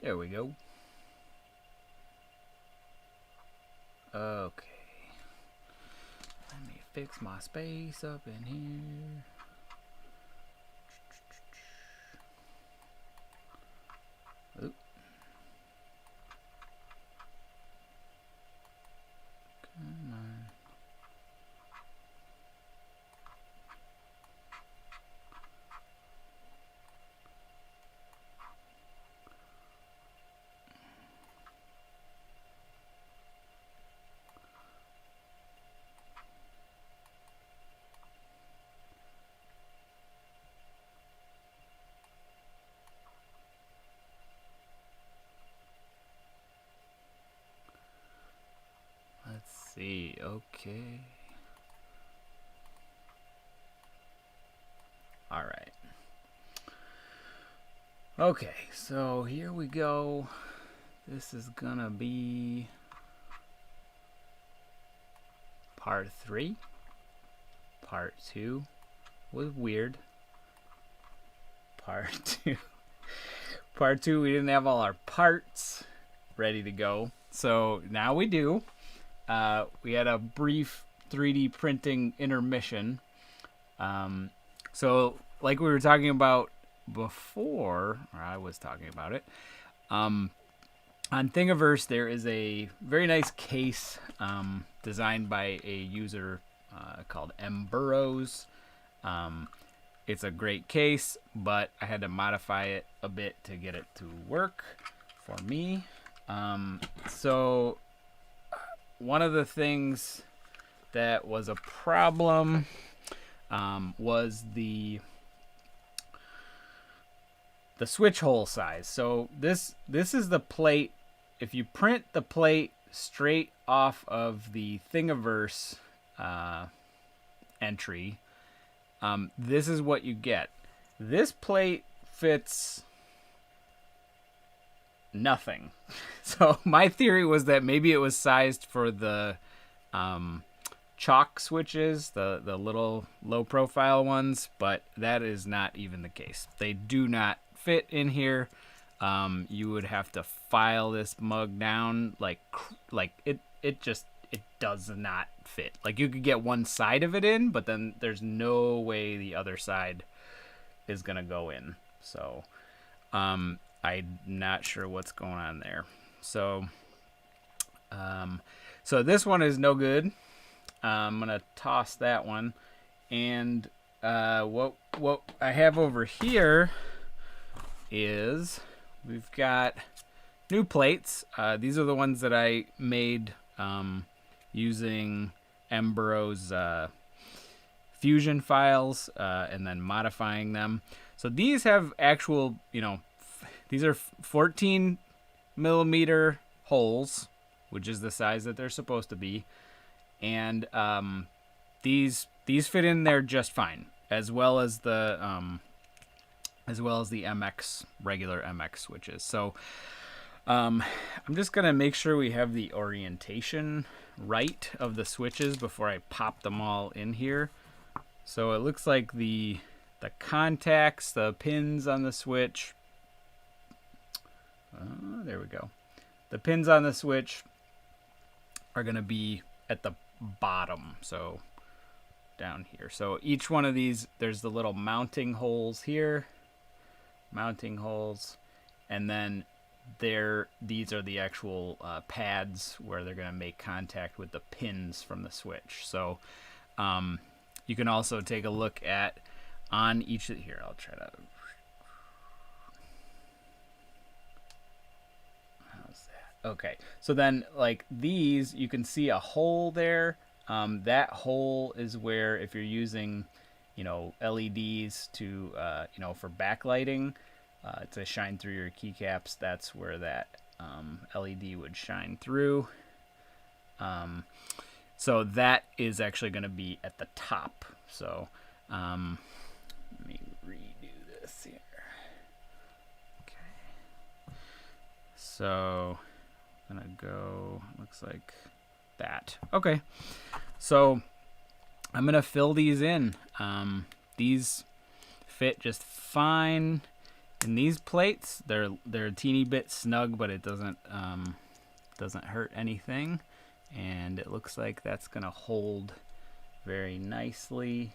There we go. Okay. Let me fix my space up in here. Oop. Come on. Let's see. Okay. All right. Okay, so here we go. This is gonna be part 3. Part 2 was weird. Part 2. Part 2, we didn't have all our parts ready to go. So now we do. We had a brief 3D printing intermission. So like we were talking about before, or I was talking about it, on Thingiverse there is a very nice case designed by a user called mburrows. It's a great case, but I had to modify it a bit to get it to work for me. So one of the things that was a problem was the switch hole size. So this is the plate. If you print the plate straight off of the Thingiverse entry, this is what you get. This plate fits nothing. So my theory was that maybe it was sized for the Choc switches, the little low profile ones, but that is not even the case. They do not fit in here. You would have to file this mug down like it does not fit. Like you could get one side of it in, but then there's no way the other side is gonna go in. So I'm not sure what's going on there. So so this one is no good. I'm gonna toss that one, and what I have over here is we've got new plates. These are the ones that I made using mburrows fusion files and then modifying them. So these have actual, these are 14 millimeter holes, which is the size that they're supposed to be, and these fit in there just fine, as well as the MX regular MX switches. So I'm just gonna make sure we have the orientation right of the switches before I pop them all in here. So it looks like the contacts, the pins on the switch. There we go. The pins on the switch are gonna be at the bottom, so down here. So each one of these, there's the little mounting holes here, mounting holes, and then these are the actual pads where they're going to make contact with the pins from the switch. So you can also take a look at on each of here. I'll try to. How's that? Okay. So then, like these, you can see a hole there. That hole is where, if you're using, LEDs to, for backlighting, to shine through your keycaps, that's where that LED would shine through. So that is actually going to be at the top. So let me redo this here. Okay. So I'm going to go, looks like that. Okay. So I'm going to fill these in. These fit just fine. in these plates, they're a teeny bit snug, but it doesn't hurt anything, and it looks like that's gonna hold very nicely.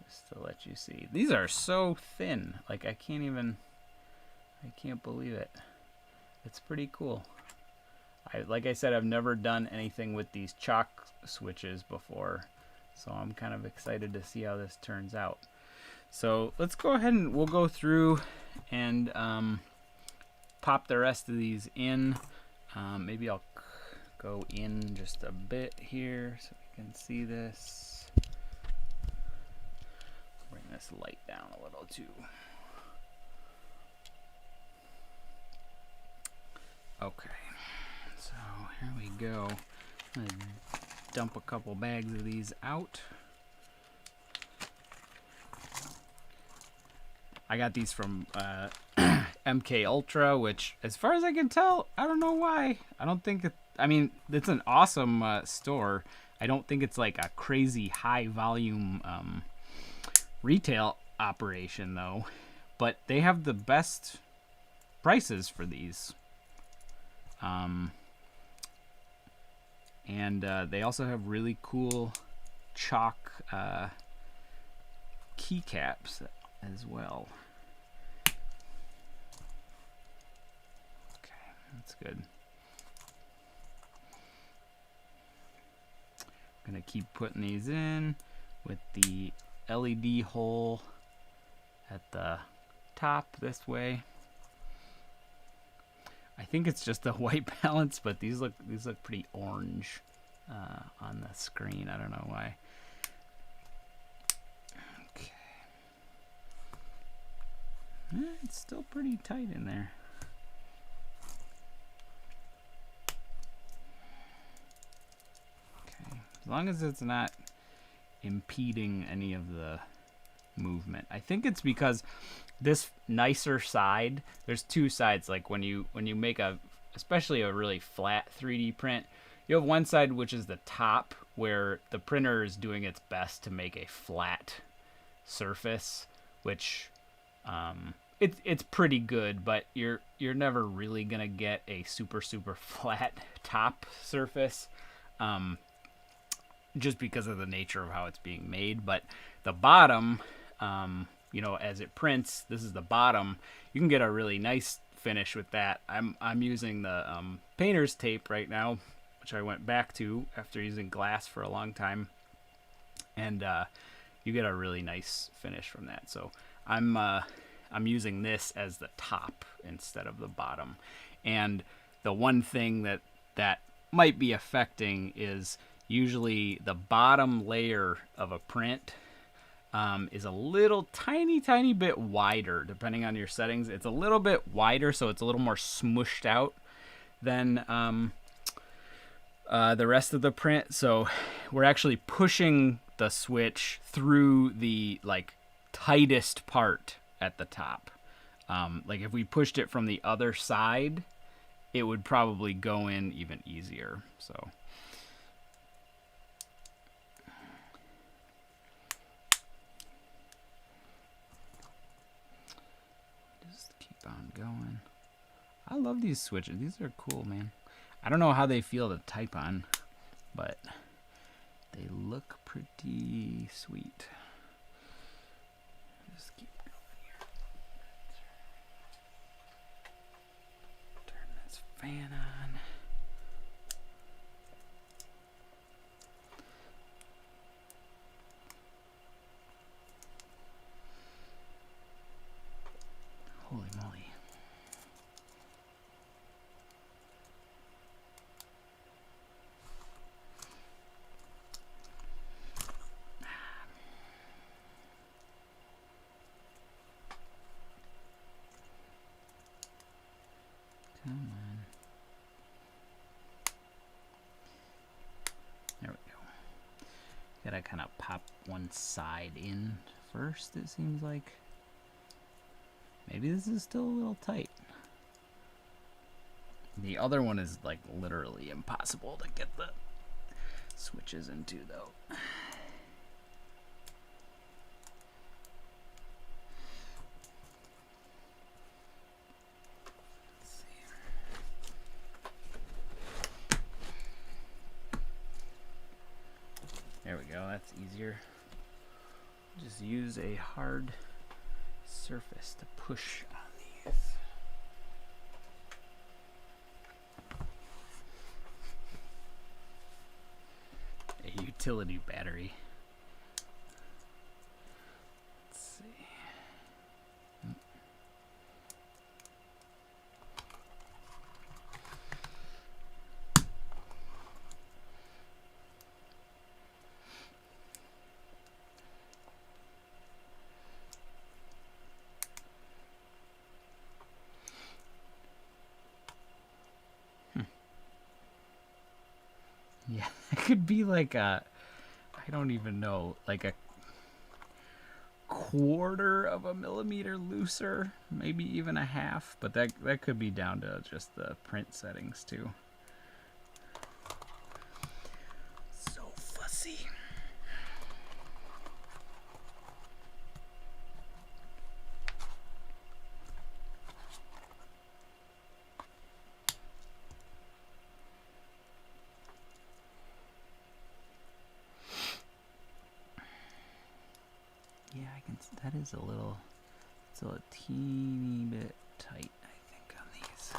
Just to let you see, these are so thin, like I can't believe it. It's pretty cool. Like I said, I've never done anything with these chalk switches before, so I'm kind of excited to see how this turns out. So let's go ahead and we'll go through and pop the rest of these in. Maybe I'll go in just a bit here so we can see this. Bring this light down a little too. Okay, so here we go. I'm gonna dump a couple bags of these out. I got these from MK Ultra, which, as far as I can tell, I don't know why. I don't think it. I mean, it's an awesome store. I don't think it's like a crazy high volume retail operation though. But they have the best prices for these. And they also have really cool chalk keycaps as well. Okay, that's good. I'm gonna keep putting these in with the LED hole at the top this way. I think it's just the white balance, but these look pretty orange on the screen. I don't know why. Okay, it's still pretty tight in there. Okay, as long as it's not impeding any of the movement. I think it's because this nicer side, there's two sides. Like when you make especially a really flat 3D print, you have one side which is the top, where the printer is doing its best to make a flat surface, which it's pretty good, but you're never really gonna get a super flat top surface, just because of the nature of how it's being made. But the bottom, you know, as it prints, this is the bottom. You can get a really nice finish with that. I'm using the painter's tape right now, which I went back to after using glass for a long time, and you get a really nice finish from that. So I'm using this as the top instead of the bottom. And the one thing that might be affecting is usually the bottom layer of a print is a little tiny bit wider, depending on your settings. It's a little bit wider, so it's a little more smushed out than the rest of the print. So we're actually pushing the switch through the like tightest part at the top. Like if we pushed it from the other side, it would probably go in even easier. So on going. I love these switches. These are cool, man. I don't know how they feel to type on, but they look pretty sweet. Just keep going here. Turn this fan on. Holy moly. Come on. There we go. Gotta kind of pop one side in first, it seems like. Maybe this is still a little tight. The other one is like literally impossible to get the switches into though. There we go, that's easier. Just use a hard surface to push on these. A utility battery. Let's see. Yeah, it could be like a, I don't even know, like a quarter of a millimeter looser, maybe even a half, but that could be down to just the print settings too. So fussy. Yeah, I can. That is a little. It's a teeny bit tight, I think, on these.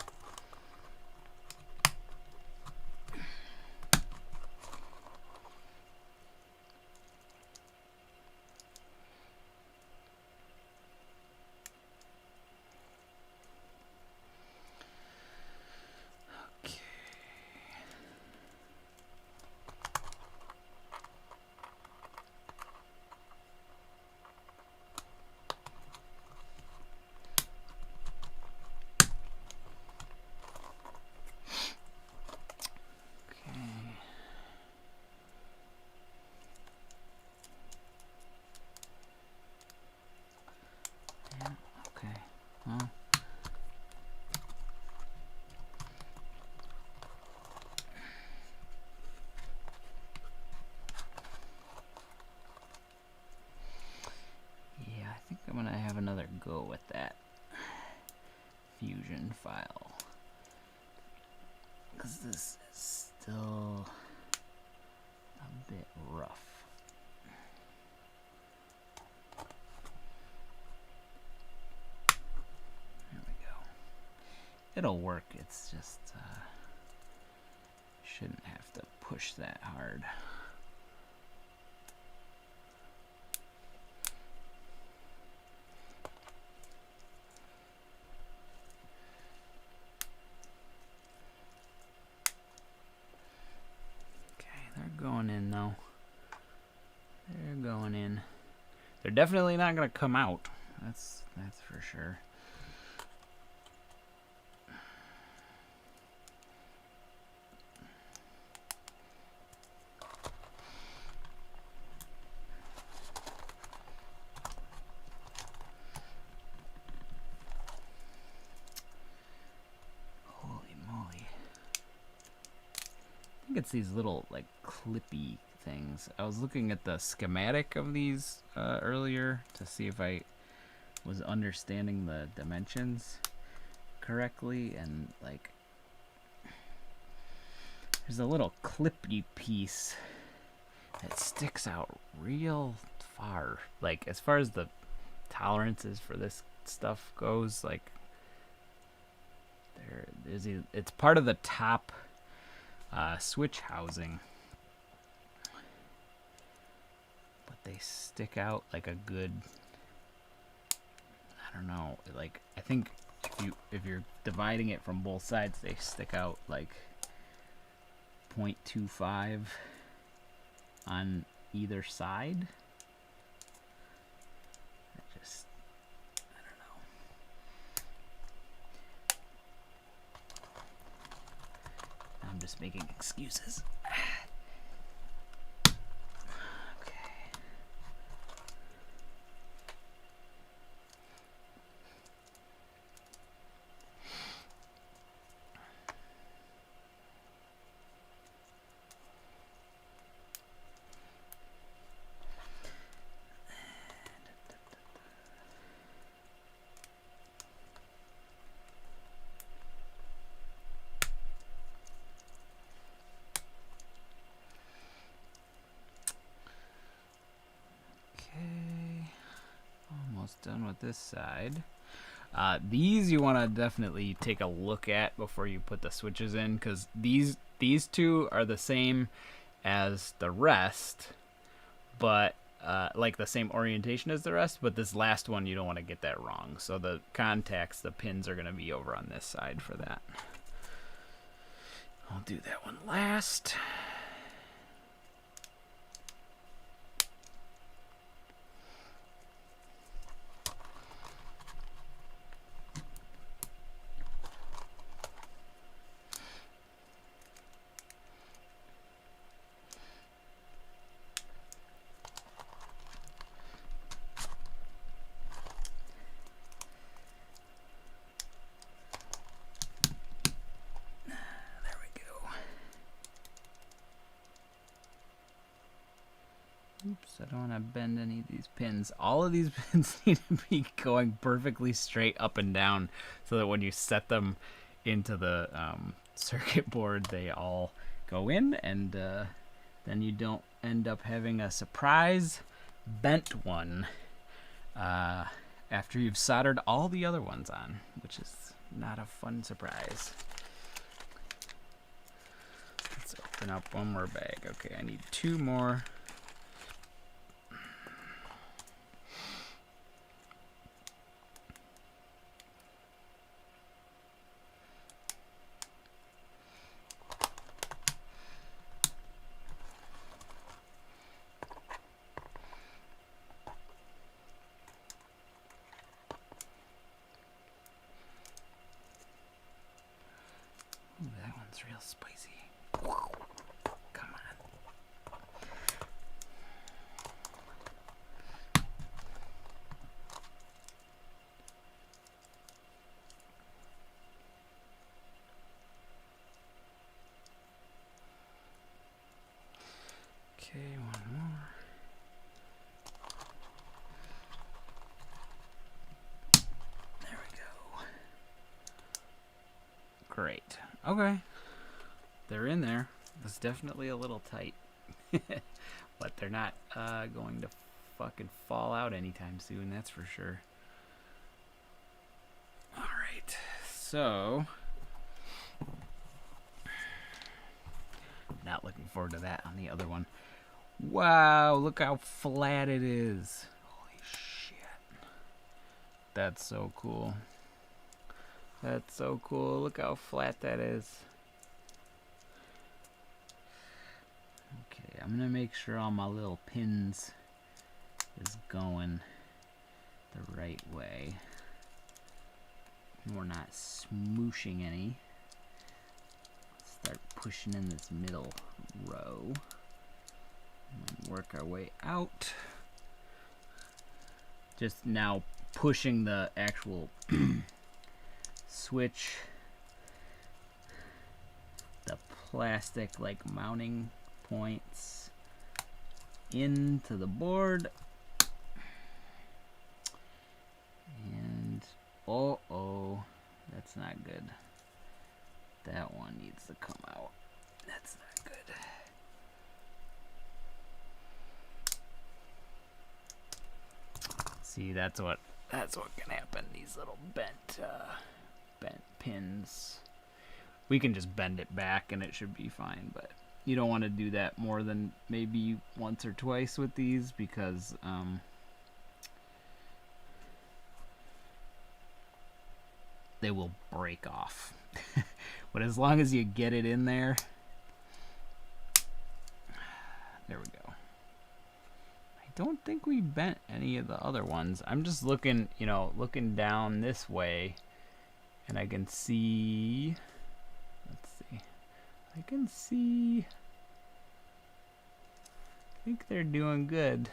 Okay. Okay. Well. Yeah, I think I'm gonna have another go with that Fusion file, because this is still a bit rough. There we go. It'll work, it's just shouldn't have to push that hard. Going in though. They're going in. They're definitely not gonna come out. That's for sure. Holy moly. I think it's these little like clippy things. I was looking at the schematic of these earlier to see if I was understanding the dimensions correctly, and like there's a little clippy piece that sticks out real far, like as far as the tolerances for this stuff goes. Like it's part of the top switch housing, but they stick out like a good, I don't know, like I think if you're dividing it from both sides, they stick out like 0.25 on either side. I don't know. I'm just making excuses. done with this side. These you want to definitely take a look at before you put the switches in, because these two are the same as the rest, but like the same orientation as the rest, but this last one you don't want to get that wrong. So the contacts, the pins are going to be over on this side for that. I'll do that one last. Oops, I don't want to bend any of these pins. All of these pins need to be going perfectly straight up and down so that when you set them into the circuit board, they all go in, and then you don't end up having a surprise bent one after you've soldered all the other ones on, which is not a fun surprise. Let's open up one more bag. Okay, I need 2 more. Ooh, that one's real spicy. Come on. Okay, one more. There we go. Great. Okay. They're in there. It's definitely a little tight. But they're not going to fucking fall out anytime soon, that's for sure. Alright. So, not looking forward to that on the other one. Wow, look how flat it is. Holy shit. That's so cool. That's so cool. Look how flat that is. Okay, I'm gonna make sure all my little pins is going the right way. We're not smooshing any. Start pushing in this middle row. And work our way out. Just now pushing the actual switch, the plastic like mounting points into the board, and oh, that's not good. That one needs to come out. That's not good. See, that's what can happen. These little bent pins. We can just bend it back and it should be fine, but you don't want to do that more than maybe once or twice with these, because they will break off. But as long as you get it in there, there we go. I don't think we bent any of the other ones. I'm just looking, looking down this way, and I can see, let's see, I can see, I think they're doing good.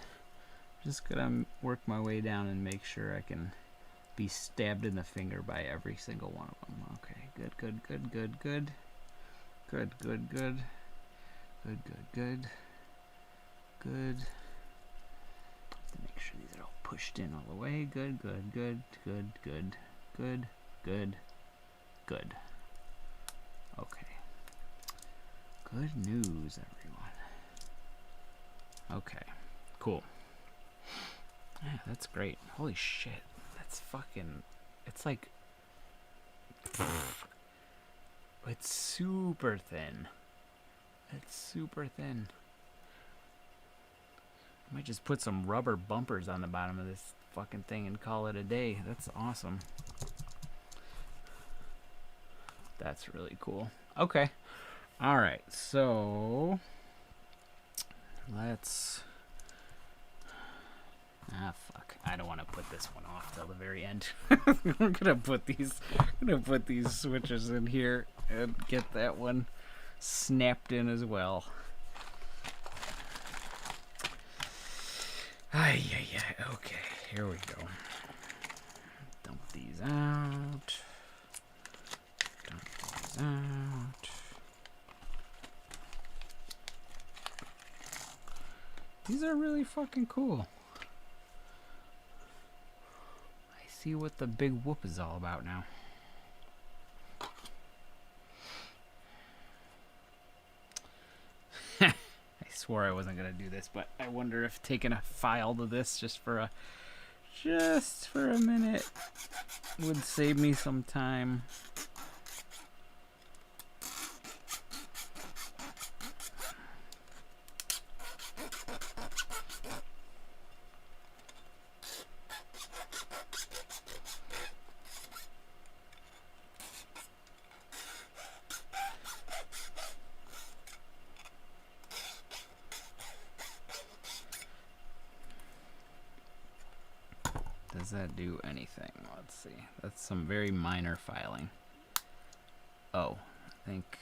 Just gonna work my way down and make sure I can be stabbed in the finger by every single one of them. Okay, good, good, good, good, good. Good, good, good. Good, good, good. Good. Have to make sure these are all pushed in all the way. Good, good, good, good, good, good, good, good. Okay. Good news, everyone. Okay, cool. Yeah, that's great. Holy shit. That's fucking... It's like... It's super thin. It's super thin. I might just put some rubber bumpers on the bottom of this fucking thing and call it a day. That's awesome. That's really cool. Okay. Alright, so... Let's... Ah, fuck. I don't want to put this one off till the very end. I'm gonna put these switches in here and get that one snapped in as well. Ay, okay, here we go. Dump these out. Dump these out. These are really fucking cool. I see what the big whoop is all about now. I swore I wasn't gonna do this, but I wonder if taking a file to this just for a minute would save me some time. Does that do anything? Let's see. That's some very minor filing. Oh, I think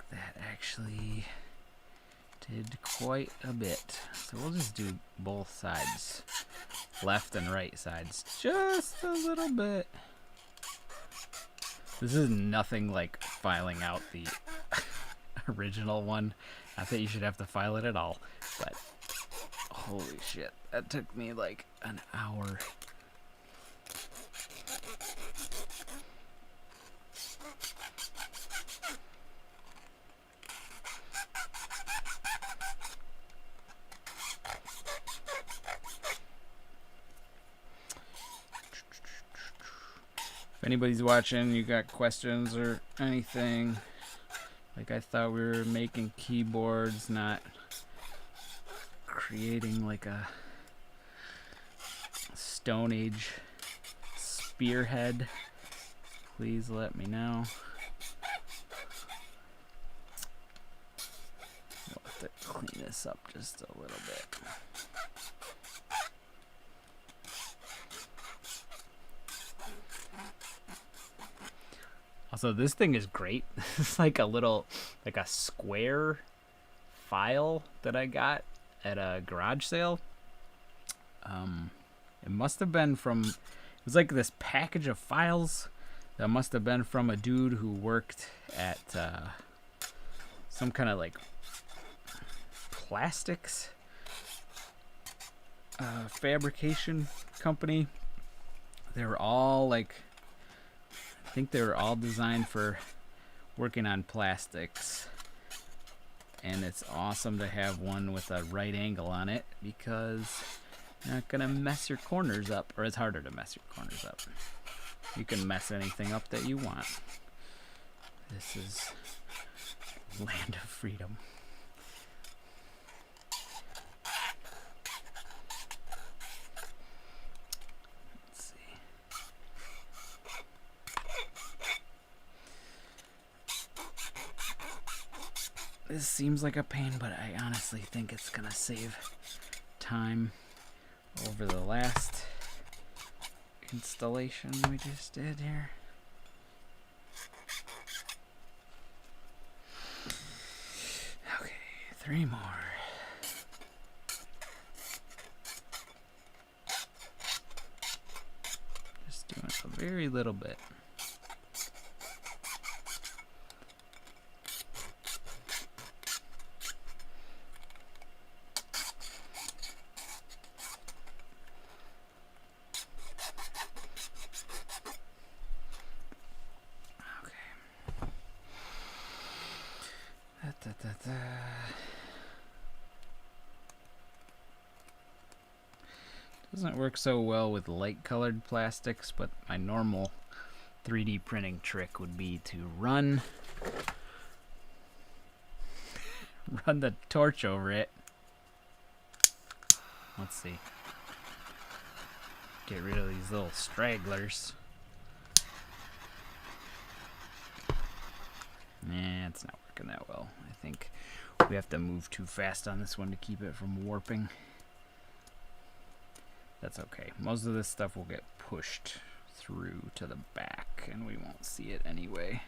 that actually did quite a bit. So we'll just do both sides, left and right sides, just a little bit. This is nothing like filing out the original one. Not that you should have to file it at all, but holy shit, that took me like an hour. If anybody's watching, you got questions or anything, like I thought we were making keyboards, not creating like a Stone Age spearhead, please let me know. I'll have to clean this up just a little bit. Also, this thing is great. It's like a little, like a square file that I got at a garage sale. It must have been from, it was like this package of files that must have been from a dude who worked at some kind of like plastics fabrication company. They were all like, I think they were all designed for working on plastics. And it's awesome to have one with a right angle on it because you're not gonna mess your corners up, or it's harder to mess your corners up. You can mess anything up that you want. This is land of freedom. Let's see. This seems like a pain, but I honestly think it's gonna save time over the last installation we just did here. Okay, 3 more. Just doing a very little bit. Doesn't work so well with light colored plastics, but my normal 3D printing trick would be to run the torch over it. Let's see. Get rid of these little stragglers. Nah, it's not working that well. I think we have to move too fast on this one to keep it from warping. That's okay. Most of this stuff will get pushed through to the back and we won't see it anyway.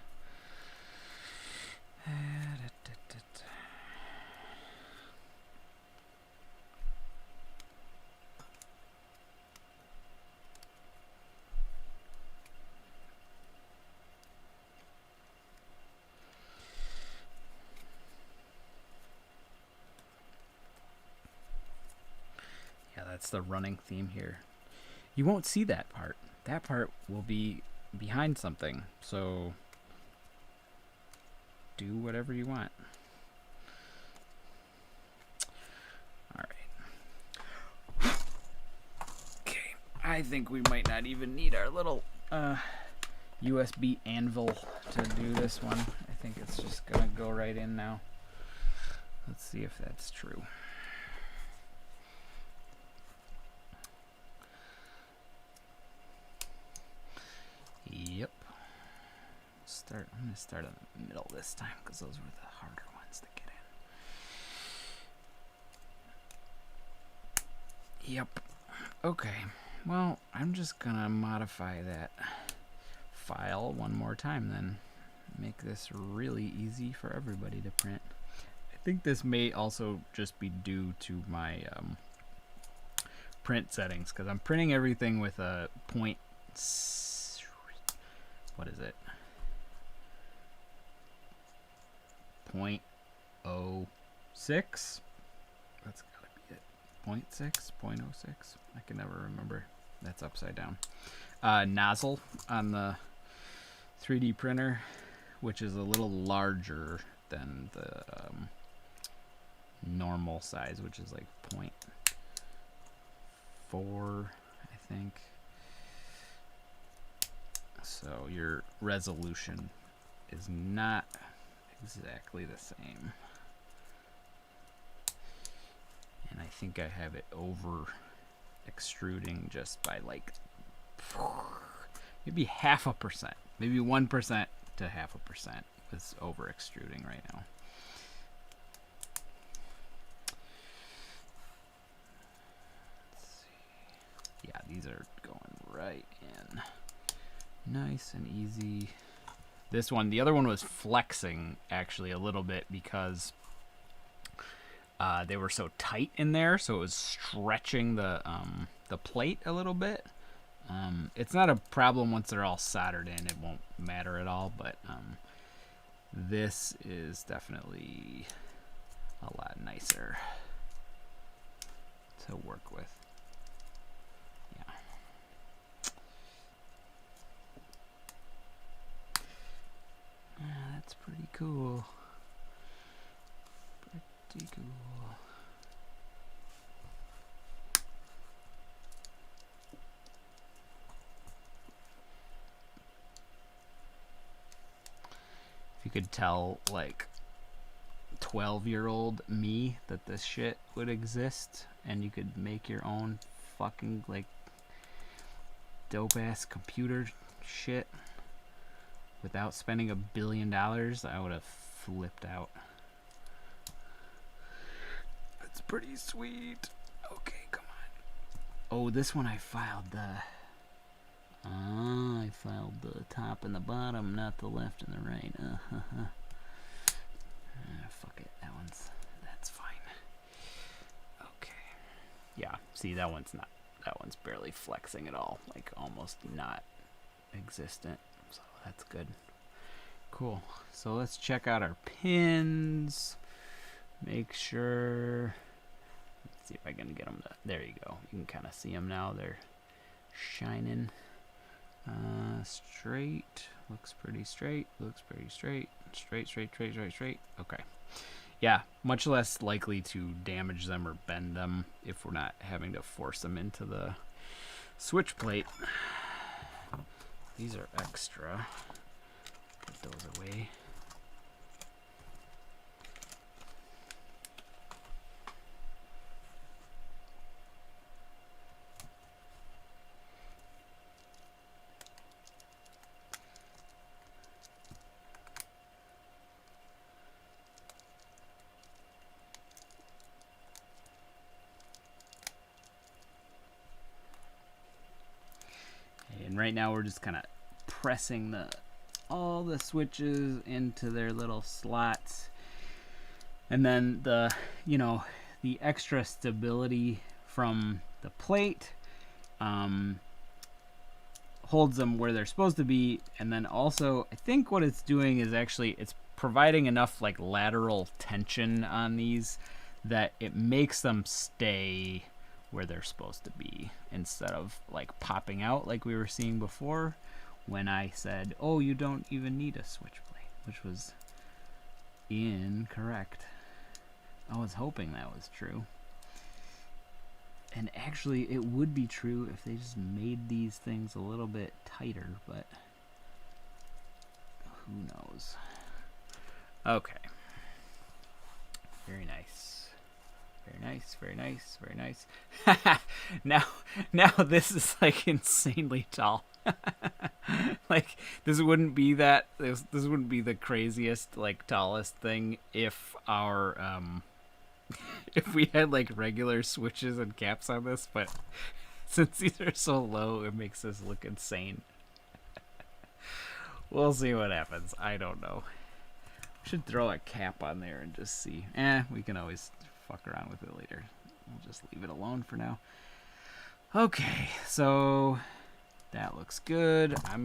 That's the running theme here. You won't see that part. That part will be behind something. So do whatever you want. Alright. Okay. I think we might not even need our little USB anvil to do this one. I think it's just gonna go right in now. Let's see if that's true. Yep. I'm gonna start in the middle this time because those were the harder ones to get in. Yep. Okay. Well, I'm just gonna modify that file one more time then. Make this really easy for everybody to print. I think this may also just be due to my print settings because I'm printing everything with a what is it? 0.06. That's gotta be it. 0.6, 0.06. I can never remember. That's upside down. Nozzle on the 3D printer, which is a little larger than the normal size, which is like 0.4, I think. So your resolution is not exactly the same. And I think I have it over extruding just by like maybe 0.5%, maybe 1% to 0.5% is over extruding right now. Let's see. Yeah, these are going right in. Nice and easy. This one, the other one was flexing actually a little bit because they were so tight in there, so it was stretching the plate a little bit. It's not a problem once they're all soldered in; it won't matter at all. But this is definitely a lot nicer to work with. That's pretty cool. Pretty cool. If you could tell, like, 12-year-old me that this shit would exist and you could make your own fucking, like, dope-ass computer shit without spending $1 billion, I would have flipped out. That's pretty sweet. Okay, come on. Oh, this one I filed the top and the bottom, not the left and the right. Fuck it. That's fine. Okay. Yeah, see, that one's barely flexing at all. Like, almost not existent. So that's good. Cool. So let's check out our pins. Make sure. Let's see if I can get them to. There you go. You can kind of see them now. They're shining. Straight. Looks pretty straight. Looks pretty straight. Straight. Okay. Yeah, much less likely to damage them or bend them if we're not having to force them into the switch plate. These are extra. Put those away. And right now we're just kind of pressing all the switches into their little slots, and then the extra stability from the plate holds them where they're supposed to be. And then also I think what it's doing is actually it's providing enough like lateral tension on these that it makes them stay where they're supposed to be instead of like popping out like we were seeing before when I said, oh, you don't even need a switch plate, which was incorrect. I was hoping that was true. And actually it would be true if they just made these things a little bit tighter, but who knows. Okay. Very nice. Very nice, very nice, very nice. now this is like insanely tall. Like this wouldn't be this wouldn't be the craziest like tallest thing if our if we had like regular switches and caps on this, but since these are so low, it makes this look insane. We'll see what happens. I don't know. We should throw a cap on there and just see. We can always fuck around with it later. We'll just leave it alone for now. Okay, so that looks good. I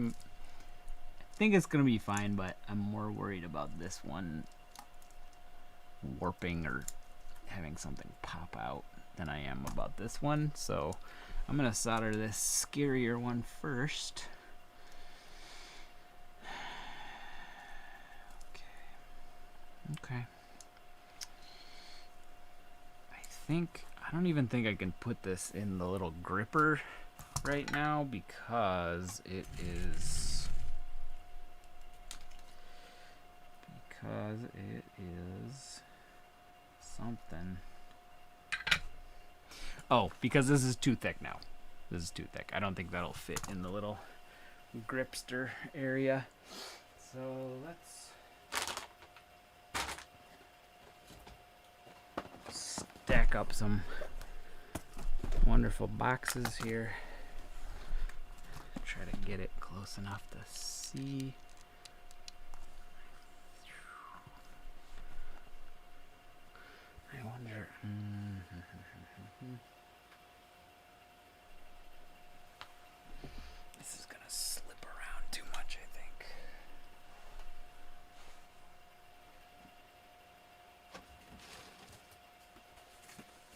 think it's gonna be fine, but I'm more worried about this one warping or having something pop out than I am about this one. So I'm gonna solder this scarier one first. Okay. I don't even think I can put this in the little gripper right now because it is something. Oh, because this is too thick now. This is too thick. I don't think that'll fit in the little gripster area. So let's stack up some wonderful boxes here. Try to get it close enough to see. I wonder. This is gonna slip around too much, I think.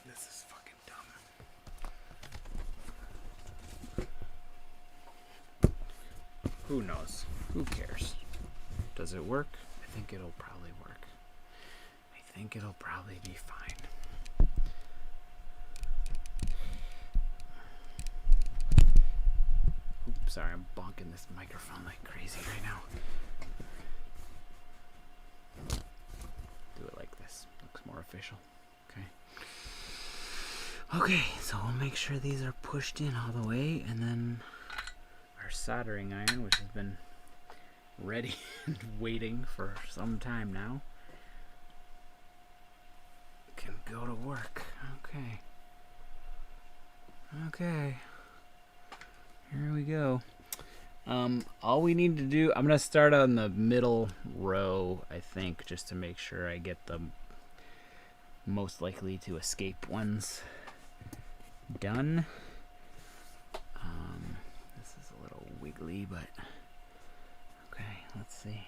This is fucking dumb. Who knows? Who cares? Does it work? I think it'll probably work. I think it'll probably be fine. Oops, sorry, I'm bonking this microphone like crazy right now. Do it like this. Looks more official. Okay. Okay, so we'll make sure these are pushed in all the way, and then our soldering iron, which has been ready and waiting for some time now, can go to work. Okay. Okay. Here we go. All we need to do, I'm going to start on the middle row, I think, just to make sure I get the most likely to escape ones done. This is a little wiggly, but okay, let's see.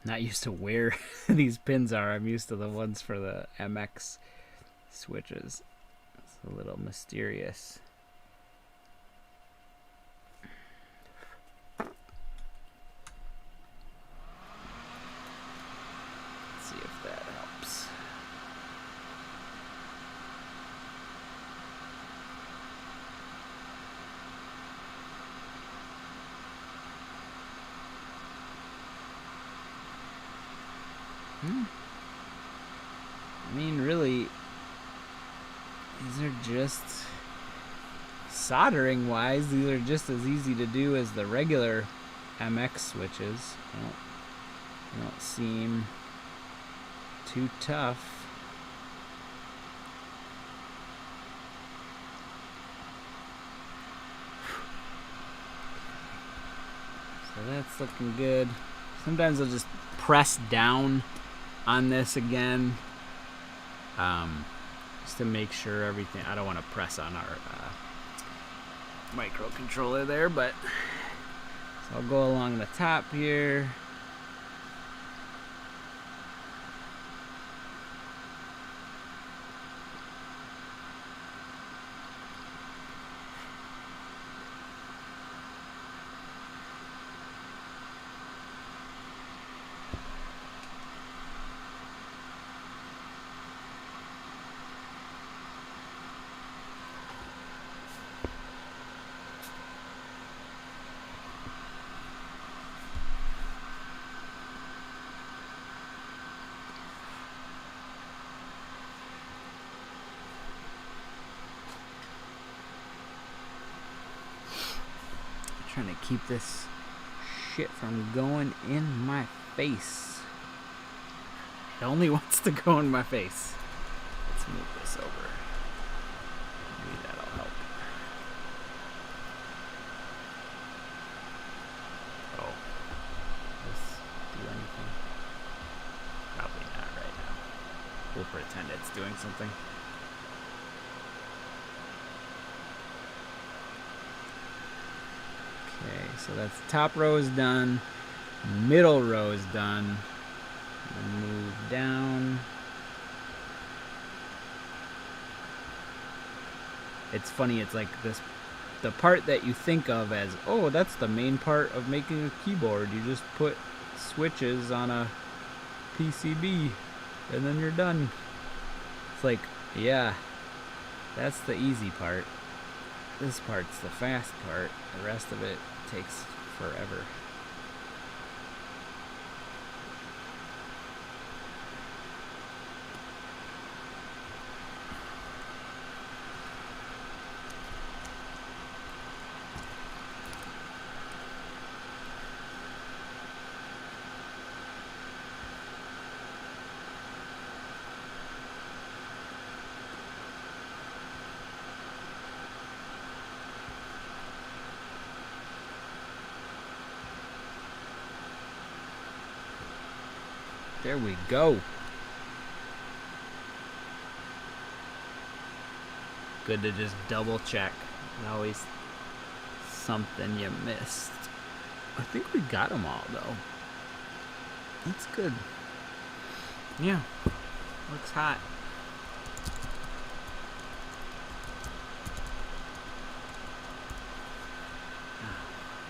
Not used to where these pins are. I'm used to the ones for the MX switches. It's a little mysterious. just soldering wise, these are just as easy to do as the regular MX switches. They don't seem too tough. So that's looking good. Sometimes I'll just press down on this again, just to make sure everything. I don't want to press on our microcontroller there, but so I'll go along the top here. Trying to keep this shit from going in my face. It only wants to go in my face. Let's move this over. Maybe that'll help. Oh. Does this do anything? Probably not right now. We'll pretend it's doing something. Okay, so that's top row is done, middle row is done. Move down. It's funny, it's like this, the part that you think of as, oh, that's the main part of making a keyboard. You just put switches on a PCB and then you're done. It's like, yeah, that's the easy part. This part's the fast part. The rest of it takes forever. There we go. Good to just double check. Always something you missed. I think we got them all though. That's good. Yeah, looks hot.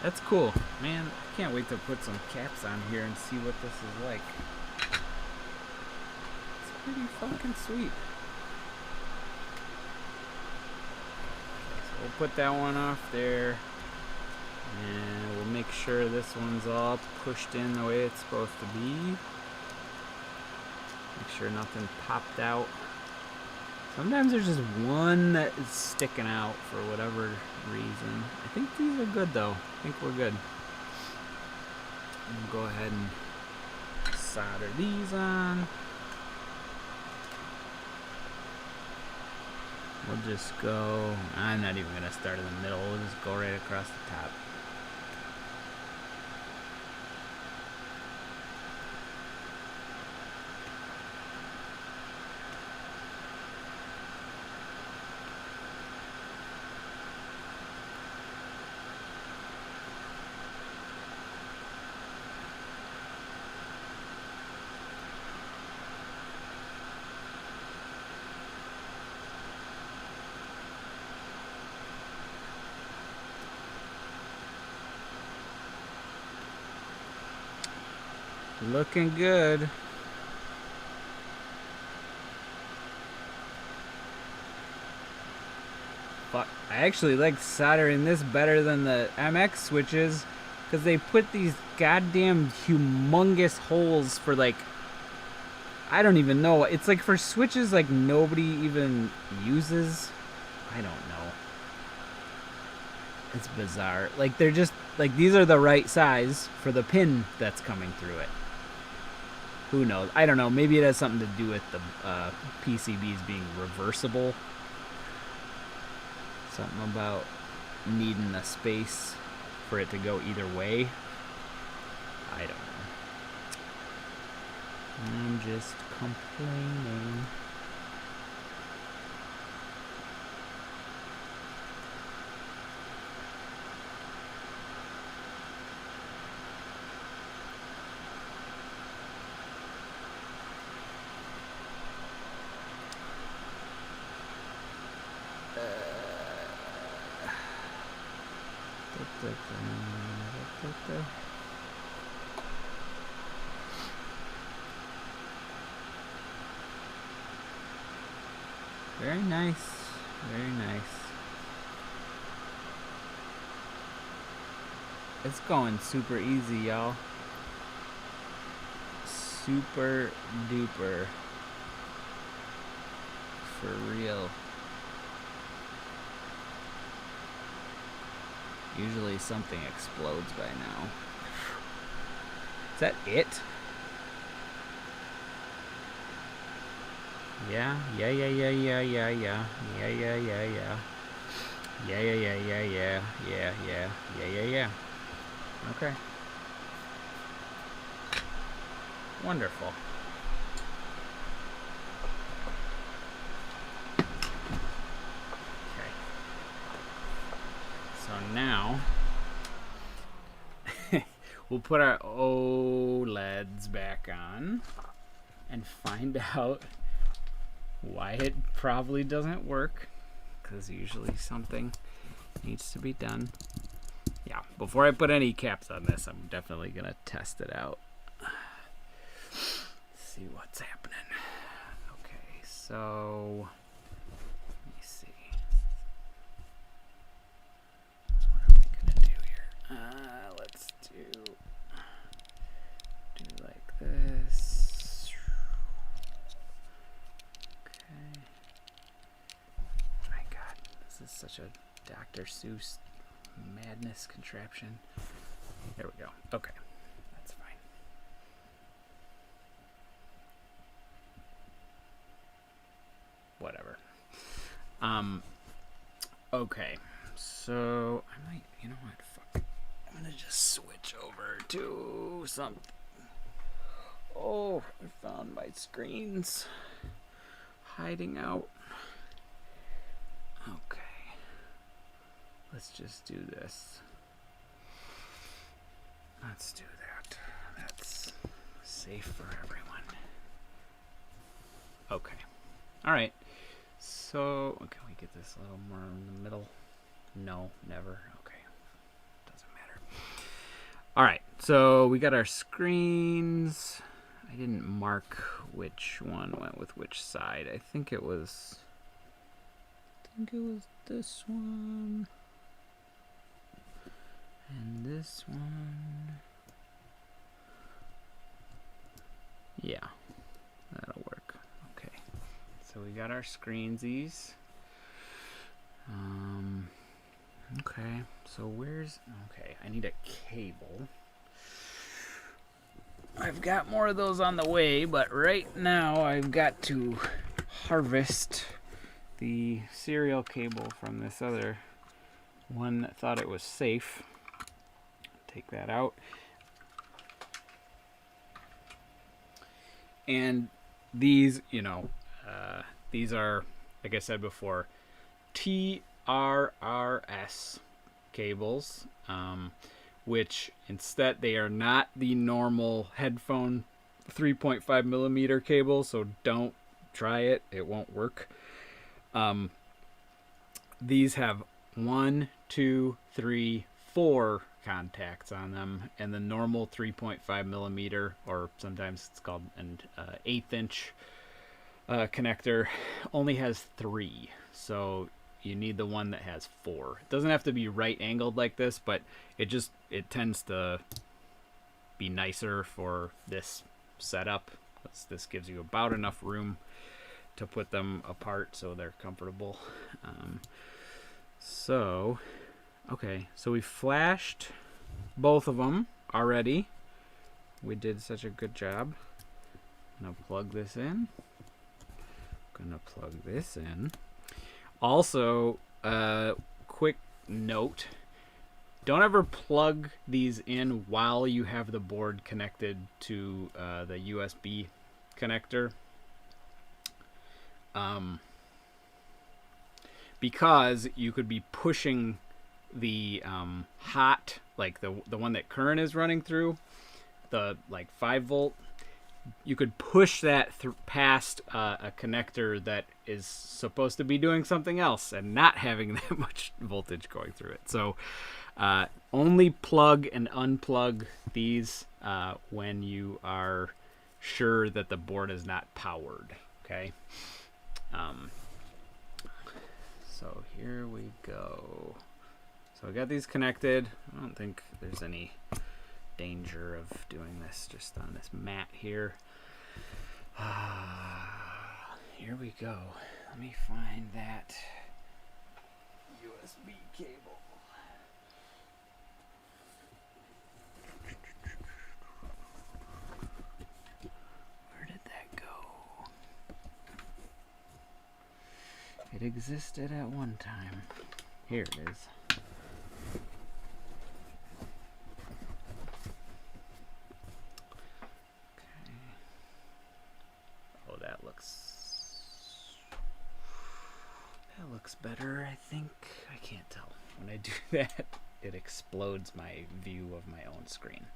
That's cool. Man, I can't wait to put some caps on here and see what this is like. Pretty fucking sweet. So we'll put that one off there, and we'll make sure this one's all pushed in the way it's supposed to be. Make sure nothing popped out. Sometimes there's just one that is sticking out for whatever reason. I think these are good though. I think we're good. We'll go ahead and solder these on. We'll just go, I'm not even going to start in the middle, we'll just go right across the top. Looking good. Fuck, I actually like soldering this better than the MX switches because they put these goddamn humongous holes for like, I don't even know. It's like for switches like nobody even uses. I don't know. It's bizarre. Like, they're just, like, these are the right size for the pin that's coming through it. Who knows? I don't know. Maybe it has something to do with the PCBs being reversible. Something about needing a space for it to go either way. I don't know. I'm just complaining. Very nice. Very nice. It's going super easy, y'all. Super duper. For real. Usually something explodes by now. Is that it? Yeah. Okay. Wonderful. Okay. So now we'll put our OLEDs back on and find out why it probably doesn't work, because usually something needs to be done. Yeah, before I put any caps on this, I'm definitely gonna test it out. See what's happening. Okay, so let me see. What are we gonna do here? Let's do like this. Okay. My God, this is such a Dr. Seuss madness contraption. There we go. Okay, that's fine. Whatever. Okay, so I might, you know what, fuck. I'm gonna just switch over to something. Oh, I found my screens hiding out. Okay. Let's just do this. Let's do that. That's safe for everyone. Okay. All right. So, can we get this a little more in the middle? No, never. Okay. Doesn't matter. All right. So, we got our screens. I didn't mark which one went with which side. I think it was this one. And this one. Yeah, that'll work. Okay, so we got our screensies. Okay, so where's... Okay, I need a cable. I've got more of those on the way, but right now I've got to harvest the serial cable from this other one that thought it was safe. Take that out. And these, you know, these are, like I said before, TRRS cables, which instead they are not the normal headphone 3.5 millimeter cable, so don't try it. It won't work. These have 1, 2, 3, 4 contacts on them, and the normal 3.5 millimeter, or sometimes it's called an 1/8 inch connector, only has 3. So you need the one that has 4. It doesn't have to be right angled like this, but it tends to be nicer for this setup. This gives you about enough room to put them apart so they're comfortable. So, okay, so we flashed both of them already. We did such a good job. I'm gonna plug this in. Gonna plug this in. Also, quick note: don't ever plug these in while you have the board connected to the USB connector, because you could be pushing the hot, like the one that current is running through, the like 5-volt. You could push that past a connector that is supposed to be doing something else and not having that much voltage going through it. So only plug and unplug these when you are sure that the board is not powered. Okay. So here we go. So I got these connected. I don't think there's any danger of doing this just on this mat here. Here we go. Let me find that USB cable. Where did that go? It existed at one time. Here it is. That looks better, I think. I can't tell. When I do that, it explodes my view of my own screen.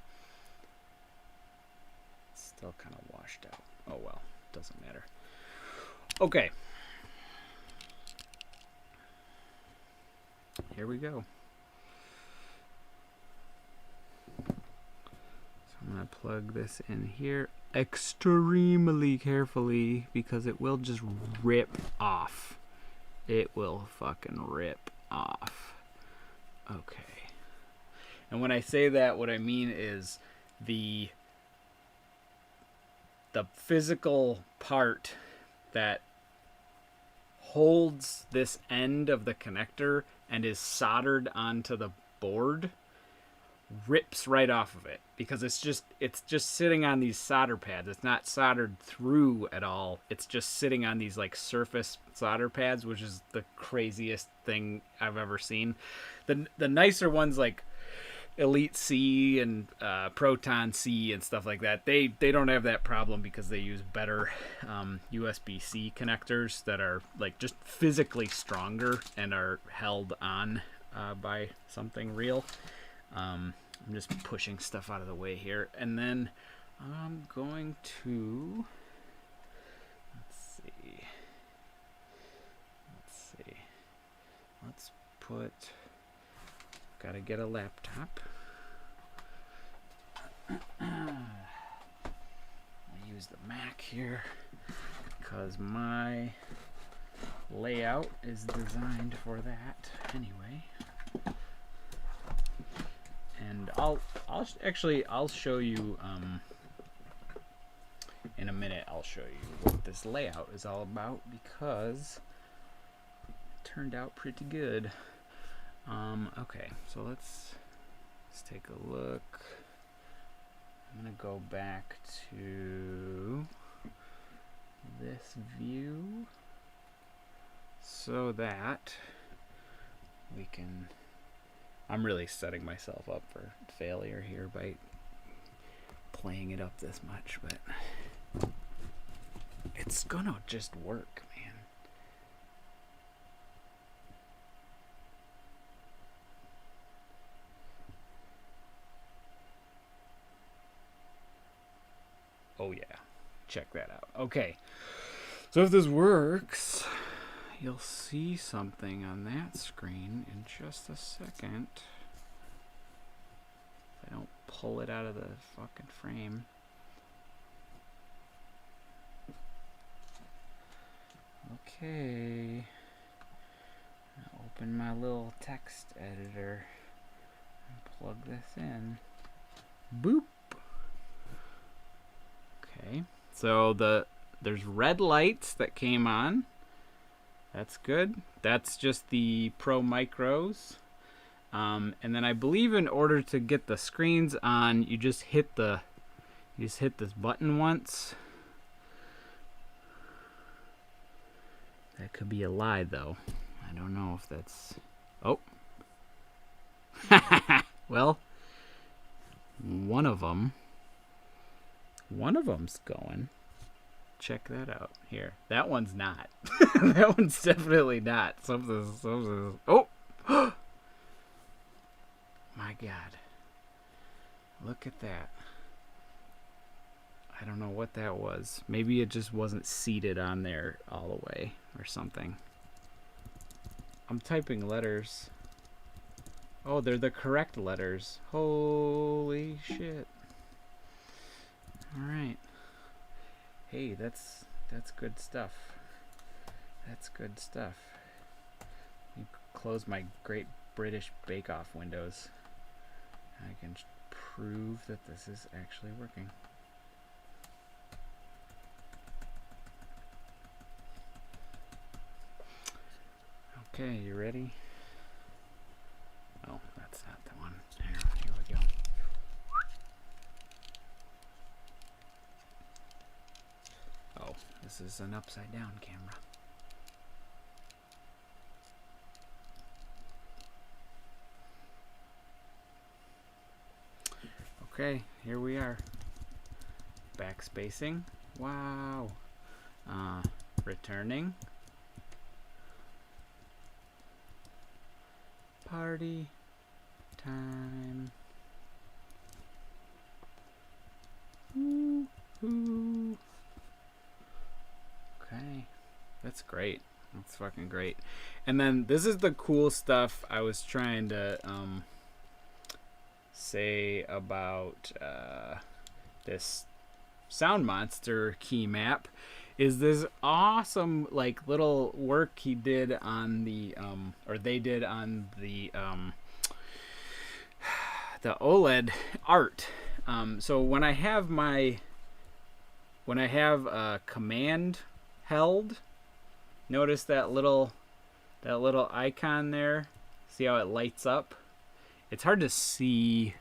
It's still kind of washed out. Oh well, doesn't matter. Okay. Here we go. So I'm going to plug this in here extremely carefully because it will just rip off. It will fucking rip off. Okay. And when I say that, what I mean is the physical part that holds this end of the connector and is soldered onto the board rips right off of it, because it's just sitting on these solder pads. It's not soldered through at all. It's just sitting on these like surface solder pads, which is the craziest thing I've ever seen. The nicer ones like Elite C and Proton C and stuff like that, they don't have that problem because they use better USB-C connectors that are like just physically stronger and are held on by something real. I'm just pushing stuff out of the way here, and then I'm going to let's put, gotta get a laptop. I use the Mac here because my layout is designed for that anyway. And I'll show you in a minute. I'll show you what this layout is all about because it turned out pretty good. Okay, so let's take a look. I'm gonna go back to this view so that we can. I'm really setting myself up for failure here by playing it up this much, but it's gonna just work, man. Oh yeah, check that out. Okay, so if this works, you'll see something on that screen in just a second. If I don't pull it out of the fucking frame. Okay. I'll open my little text editor and plug this in. Boop. Okay. So the there's red lights that came on. That's good. That's just the Pro Micros. And then I believe in order to get the screens on, you just hit this button once. That could be a lie, though. I don't know if that's... Oh. Well, one of them's going. Check that out. Here. That one's not. That one's definitely not. Something's... Oh! My God. Look at that. I don't know what that was. Maybe it just wasn't seated on there all the way or something. I'm typing letters. Oh, they're the correct letters. Holy shit. All right. Hey, that's good stuff. That's good stuff. You close my Great British Bake Off windows. I can prove that this is actually working. Okay, you ready? Oh, that's not the one. Here we go. Oh, this is an upside down camera. Okay, here we are. Backspacing. Wow. Returning. Party time. Woo-hoo. Okay. That's great. That's fucking great. And then this is the cool stuff I was trying to say about this Sound Monster key map is this awesome like little work he did on the or they did on the OLED art. So when I have command held, notice that little icon there. See how it lights up? It's hard to see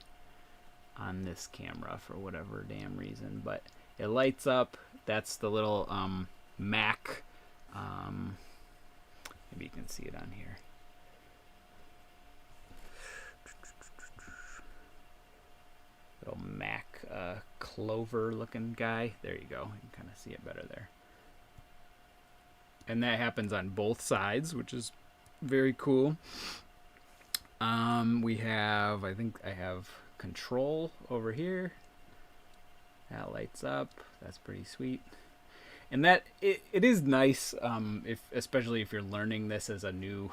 on this camera for whatever damn reason, but it lights up. That's the little Mac. Maybe you can see it on here. Little Mac clover looking guy. There you go. You can kind of see it better there. And that happens on both sides, which is very cool. I think I have control over here. That lights up. That's pretty sweet. And that it is nice, especially if you're learning this as a new,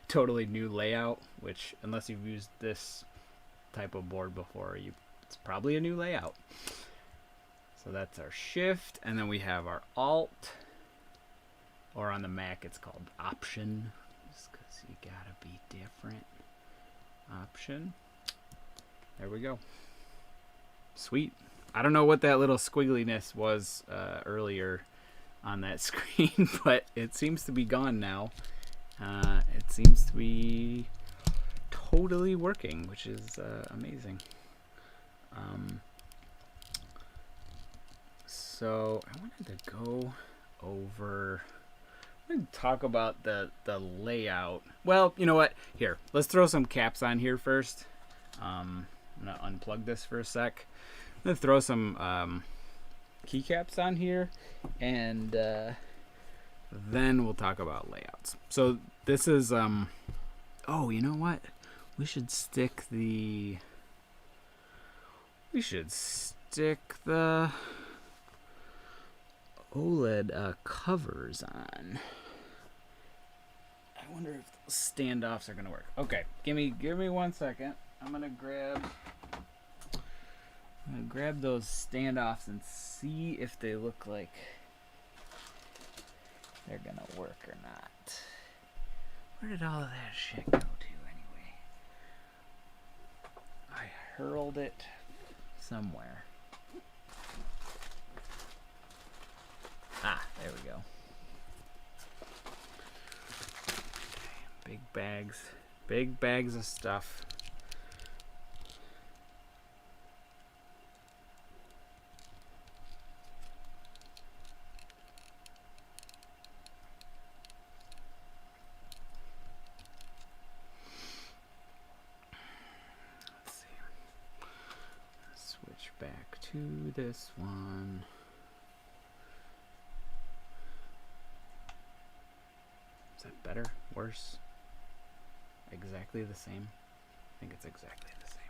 totally new layout, which unless you've used this type of board before, it's probably a new layout. So that's our shift, and then we have our alt, or on the Mac it's called option, just because you gotta be different. Option. There we go. Sweet. I don't know what that little squiggliness was earlier on that screen, but it seems to be gone now. It seems to be totally working, which is amazing. So I wanted to go over... I'm going to talk about the layout. Well, you know what? Here, let's throw some caps on here first. I'm going to unplug this for a sec. I'm going to throw some keycaps on here, and then we'll talk about layouts. So this is... oh, you know what? We should stick the... OLED covers on. I wonder if those standoffs are gonna work. Okay, give me 1 second. I'm gonna grab those standoffs and see if they look like they're gonna work or not. Where did all of that shit go to anyway? I hurled it somewhere. we go. Big bags of stuff. Let's see. Switch back to this one. Is that better? Worse? Exactly the same? I think it's exactly the same.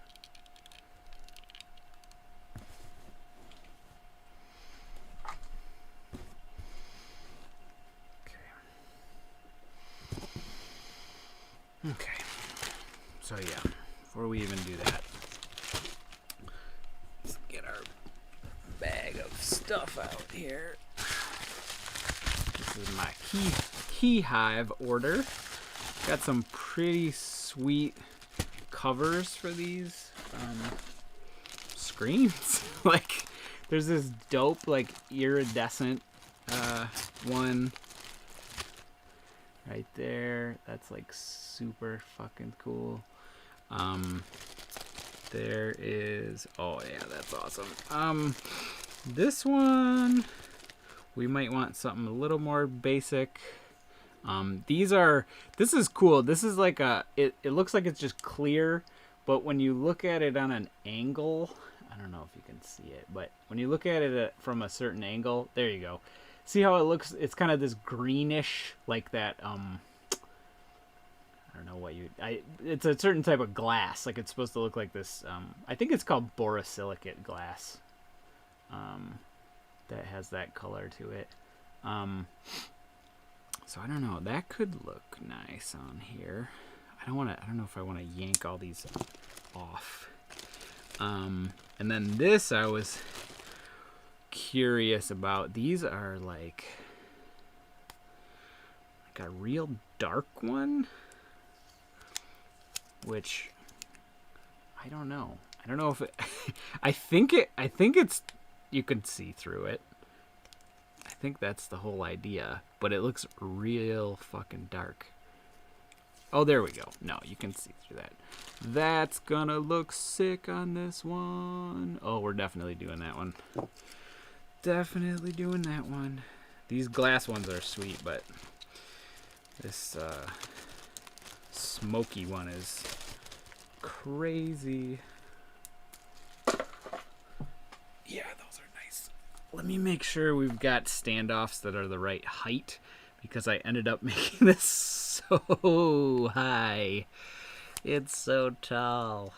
Okay. So yeah, before we even do that, let's get our bag of stuff out here. This is my Keyhive order. Got some pretty sweet covers for these screens. Like, there's this dope, like, iridescent one right there. That's like super fucking cool. There is, oh yeah, that's awesome. This one, we might want something a little more basic. This is cool. This is like it looks like it's just clear, but when you look at it on an angle, I don't know if you can see it, but when you look at it from a certain angle, there you go. See how it looks? It's kind of this greenish, like that, I don't know what it's a certain type of glass. Like, it's supposed to look like this, I think it's called borosilicate glass, that has that color to it. So I don't know, that could look nice on here. I don't know if I want to yank all these off. And then this I was curious about. These are like a real dark one, which I don't know. I don't know if it I think it's, you can see through it. I think that's the whole idea, but it looks real fucking dark. Oh, there we go. No, you can see through that. That's gonna look sick on this one. Oh, we're definitely doing that one. Definitely doing that one. These glass ones are sweet, but this smoky one is crazy. Yeah, those are nice. Let me make sure we've got standoffs that are the right height, because I ended up making this so high. It's so tall.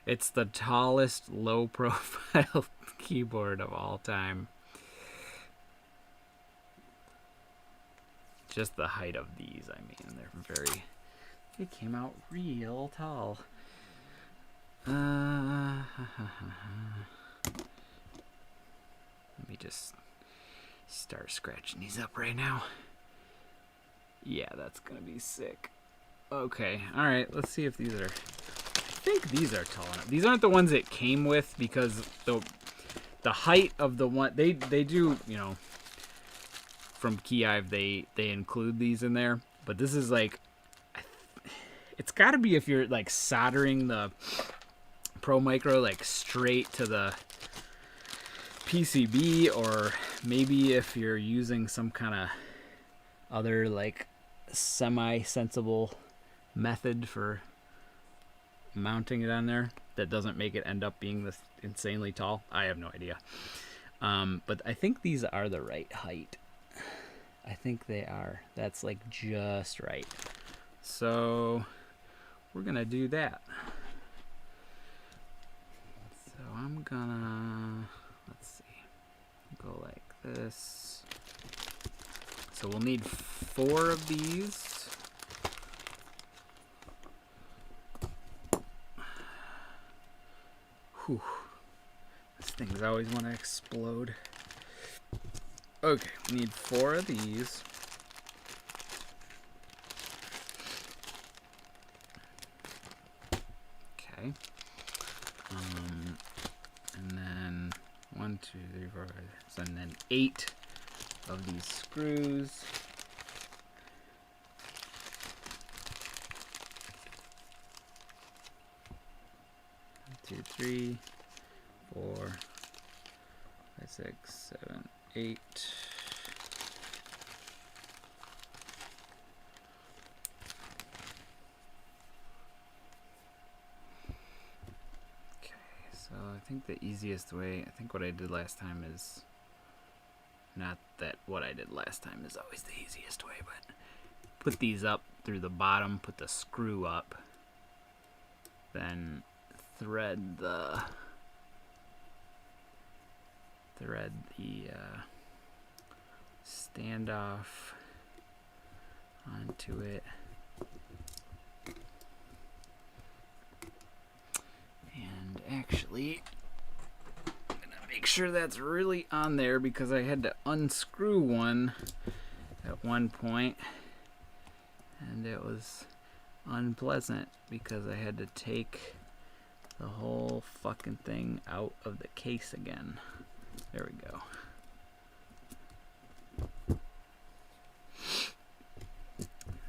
It's the tallest low profile keyboard of all time. Just the height of these, I mean, they came out real tall. Let me just start scratching these up right now. Yeah, that's gonna be sick. Okay, alright, let's see if these are, I think these are tall enough. These aren't the ones it came with, because the height of the one, they do, you know, from Keyhive, they include these in there, but this is like, it's gotta be if you're like soldering the Pro Micro like straight to the PCB, or maybe if you're using some kind of other like semi-sensible method for mounting it on there that doesn't make it end up being this insanely tall. I have no idea. But I think these are the right height. I think they are. That's like just right. So we're gonna do that. So I'm gonna, let's see, go like this. So we'll need 4 of these. Whew. These things always want to explode. Okay, we need 4 of these. Okay. And then 1, 2, 3, 4, 5, 6, and then 8 of these screws. Two, 3, 4, 5, 6, 7, 8. Okay, so I think the easiest way, I think what I did last time is, not that what I did last time is always the easiest way, but put these up through the bottom, put the screw up, then thread the standoff onto it, and actually I'm gonna make sure that's really on there because I had to unscrew one at one point and it was unpleasant because I had to take the whole fucking thing out of the case again. There we go.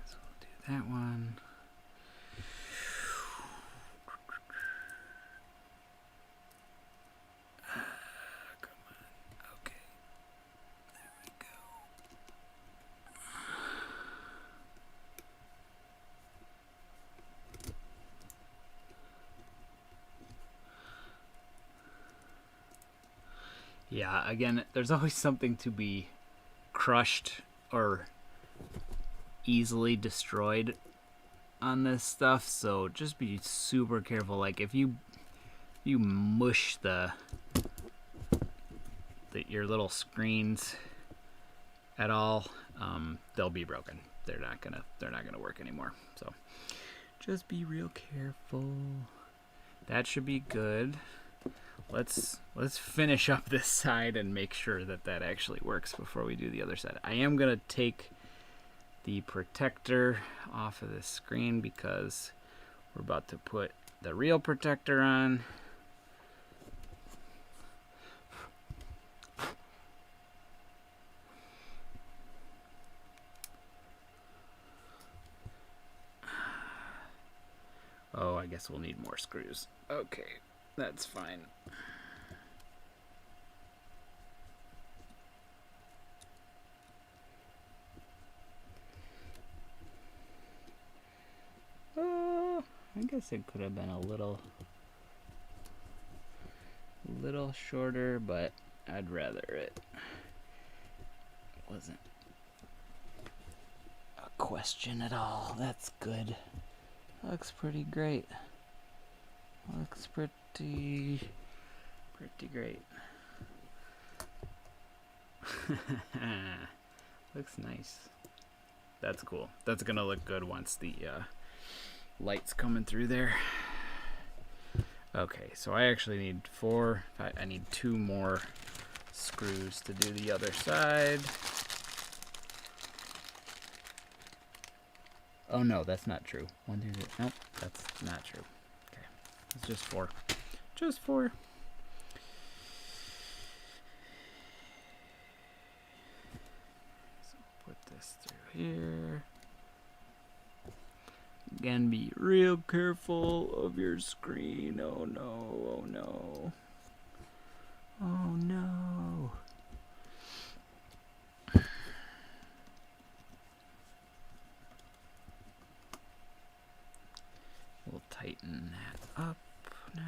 So we'll do that one. Come on. Okay. There we go. Yeah, again, there's always something to be crushed or easily destroyed on this stuff, so just be super careful. Like if you mush your little screens at all, they'll be broken. They're not gonna work anymore. So just be real careful. That should be good. Let's finish up this side and make sure that that actually works before we do the other side. I am gonna take the protector off of this screen because we're about to put the real protector on. Oh, I guess we'll need more screws. Okay, that's fine. I guess it could have been a little shorter, but I'd rather it wasn't a question at all. That's good. Looks pretty great. Looks pretty great. Looks nice. That's cool. That's gonna look good once the light's coming through there. Okay, so I actually need I need 2 more screws to do the other side. Oh no, that's not true. 1, 2, 3. Nope, that's not true. Okay, it's just 4. Just 4. So put this through here. Again, be real careful of your screen. Oh no, oh no. Oh no. We'll tighten that up now.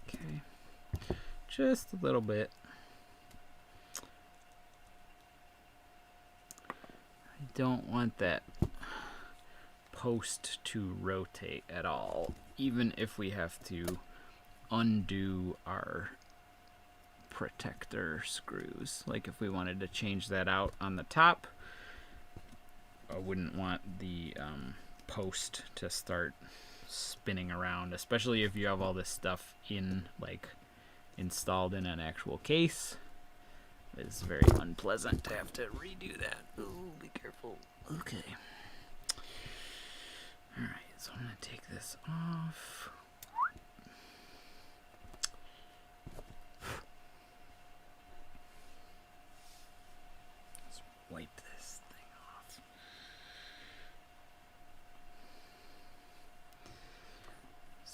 Okay, just a little bit. I don't want that post to rotate at all, even if we have to undo our protector screws. Like if we wanted to change that out on the top, I wouldn't want the post to start spinning around, especially if you have all this stuff installed in an actual case. It's very unpleasant to have to redo that. Ooh, be careful. Okay. Alright, so I'm going to take this off.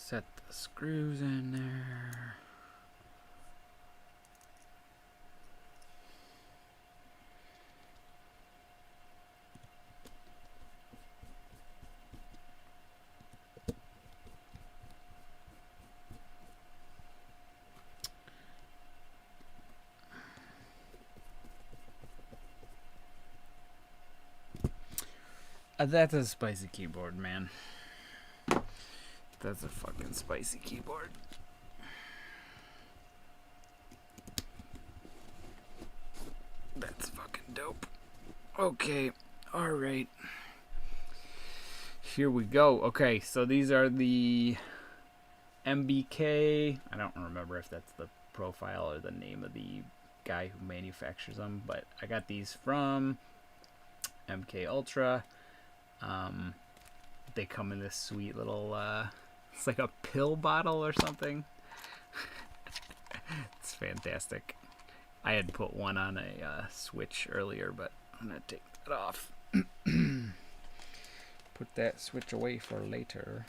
Set the screws in there. That's a spicy keyboard, man. That's a fucking spicy keyboard. That's fucking dope. Okay, alright. Here we go. Okay, so these are the MBK. I don't remember if that's the profile or the name of the guy who manufactures them, but I got these from MK Ultra. They come in this sweet little, it's like a pill bottle or something. It's fantastic. I had put one on a switch earlier, but I'm going to take that off. Put that switch away for later.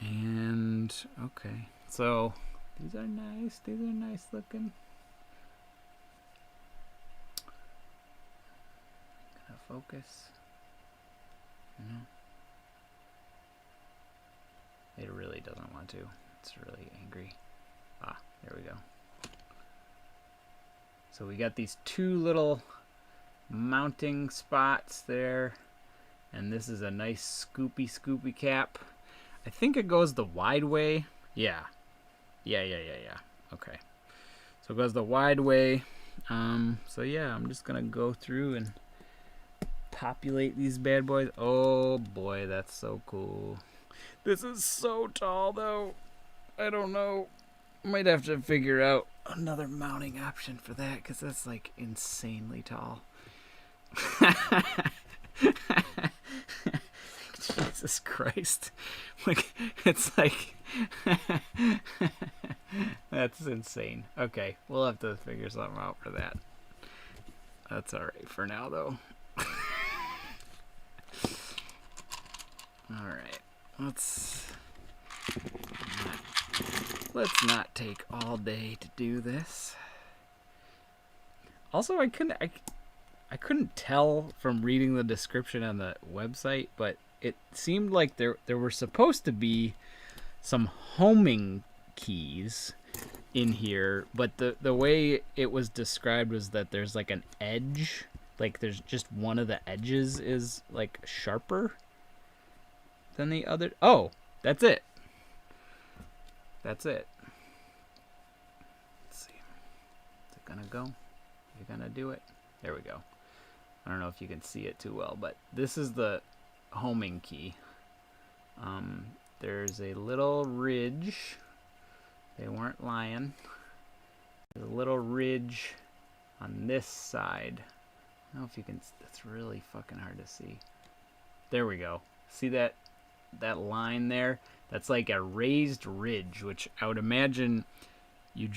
And, okay. So, these are nice. These are nice looking. Focus. No. It really doesn't want to. It's really angry. Ah, there we go. So we got these two little mounting spots there. And this is a nice scoopy cap. I think it goes the wide way. Yeah. Yeah. Okay. So it goes the wide way. So yeah, I'm just gonna go through and populate these bad boys. Oh boy, that's so cool. This is so tall though. I don't know. Might have to figure out another mounting option for that because that's like insanely tall. Jesus Christ. Like, it's like that's insane. Okay, we'll have to figure something out for that. That's alright for now though. Alright, let's not take all day to do this. Also, I couldn't tell from reading the description on the website, but it seemed like there were supposed to be some homing keys in here, but the way it was described was that there's like an edge, like there's just one of the edges is like sharper than the other. Oh, that's it. That's it. Let's see. Is it gonna go? You're gonna do it? There we go. I don't know if you can see it too well, but this is the homing key. There's a little ridge. They weren't lying. There's a little ridge on this side. I don't know if you can. It's really fucking hard to see. There we go. See that line there? That's like a raised ridge, which I would imagine you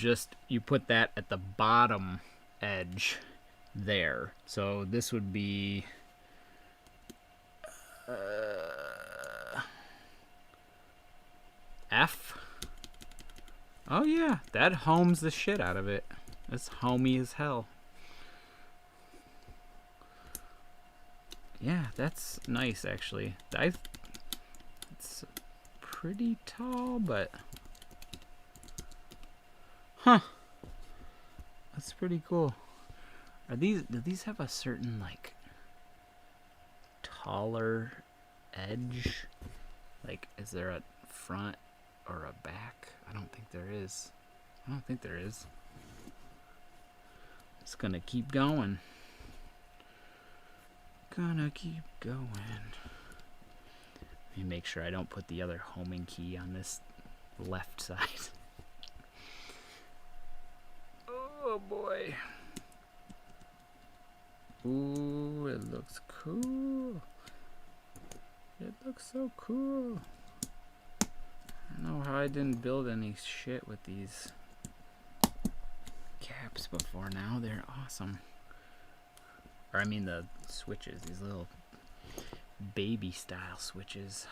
put that at the bottom edge there. So this would be F. Oh yeah, that homes the shit out of it. That's homey as hell. Yeah, that's nice actually. It's pretty tall, but huh. That's pretty cool. Do these have a certain like taller edge? Like, is there a front or a back? I don't think there is. It's gonna keep going. Let me make sure I don't put the other homing key on this left side. Oh boy. Ooh, it looks cool. It looks so cool. I don't know how I didn't build any shit with these caps before now. They're awesome. Or I mean the switches, these little baby style switches.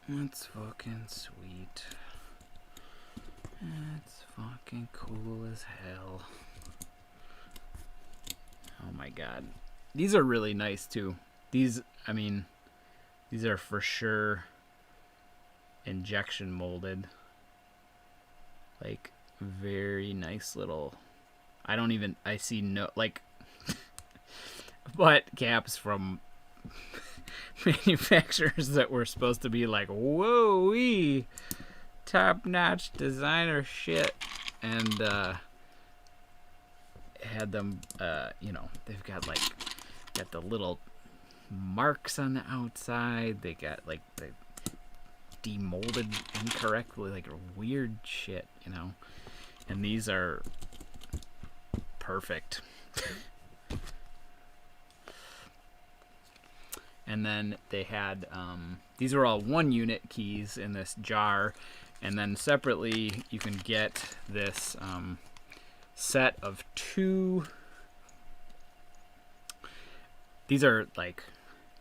That's fucking sweet. That's fucking cool as hell. Oh my god. These are really nice too. These, I mean, these are for sure injection molded. Like, very nice little, I see no, like, butt caps from manufacturers that were supposed to be like, whoa-wee, top-notch designer shit, and had them, you know, they've got like, got the little marks on the outside, they got like the demolded incorrectly, like weird shit, you know, and these are perfect. And then they had, these were all 1 unit keys in this jar. And then separately, you can get this set of 2. These are like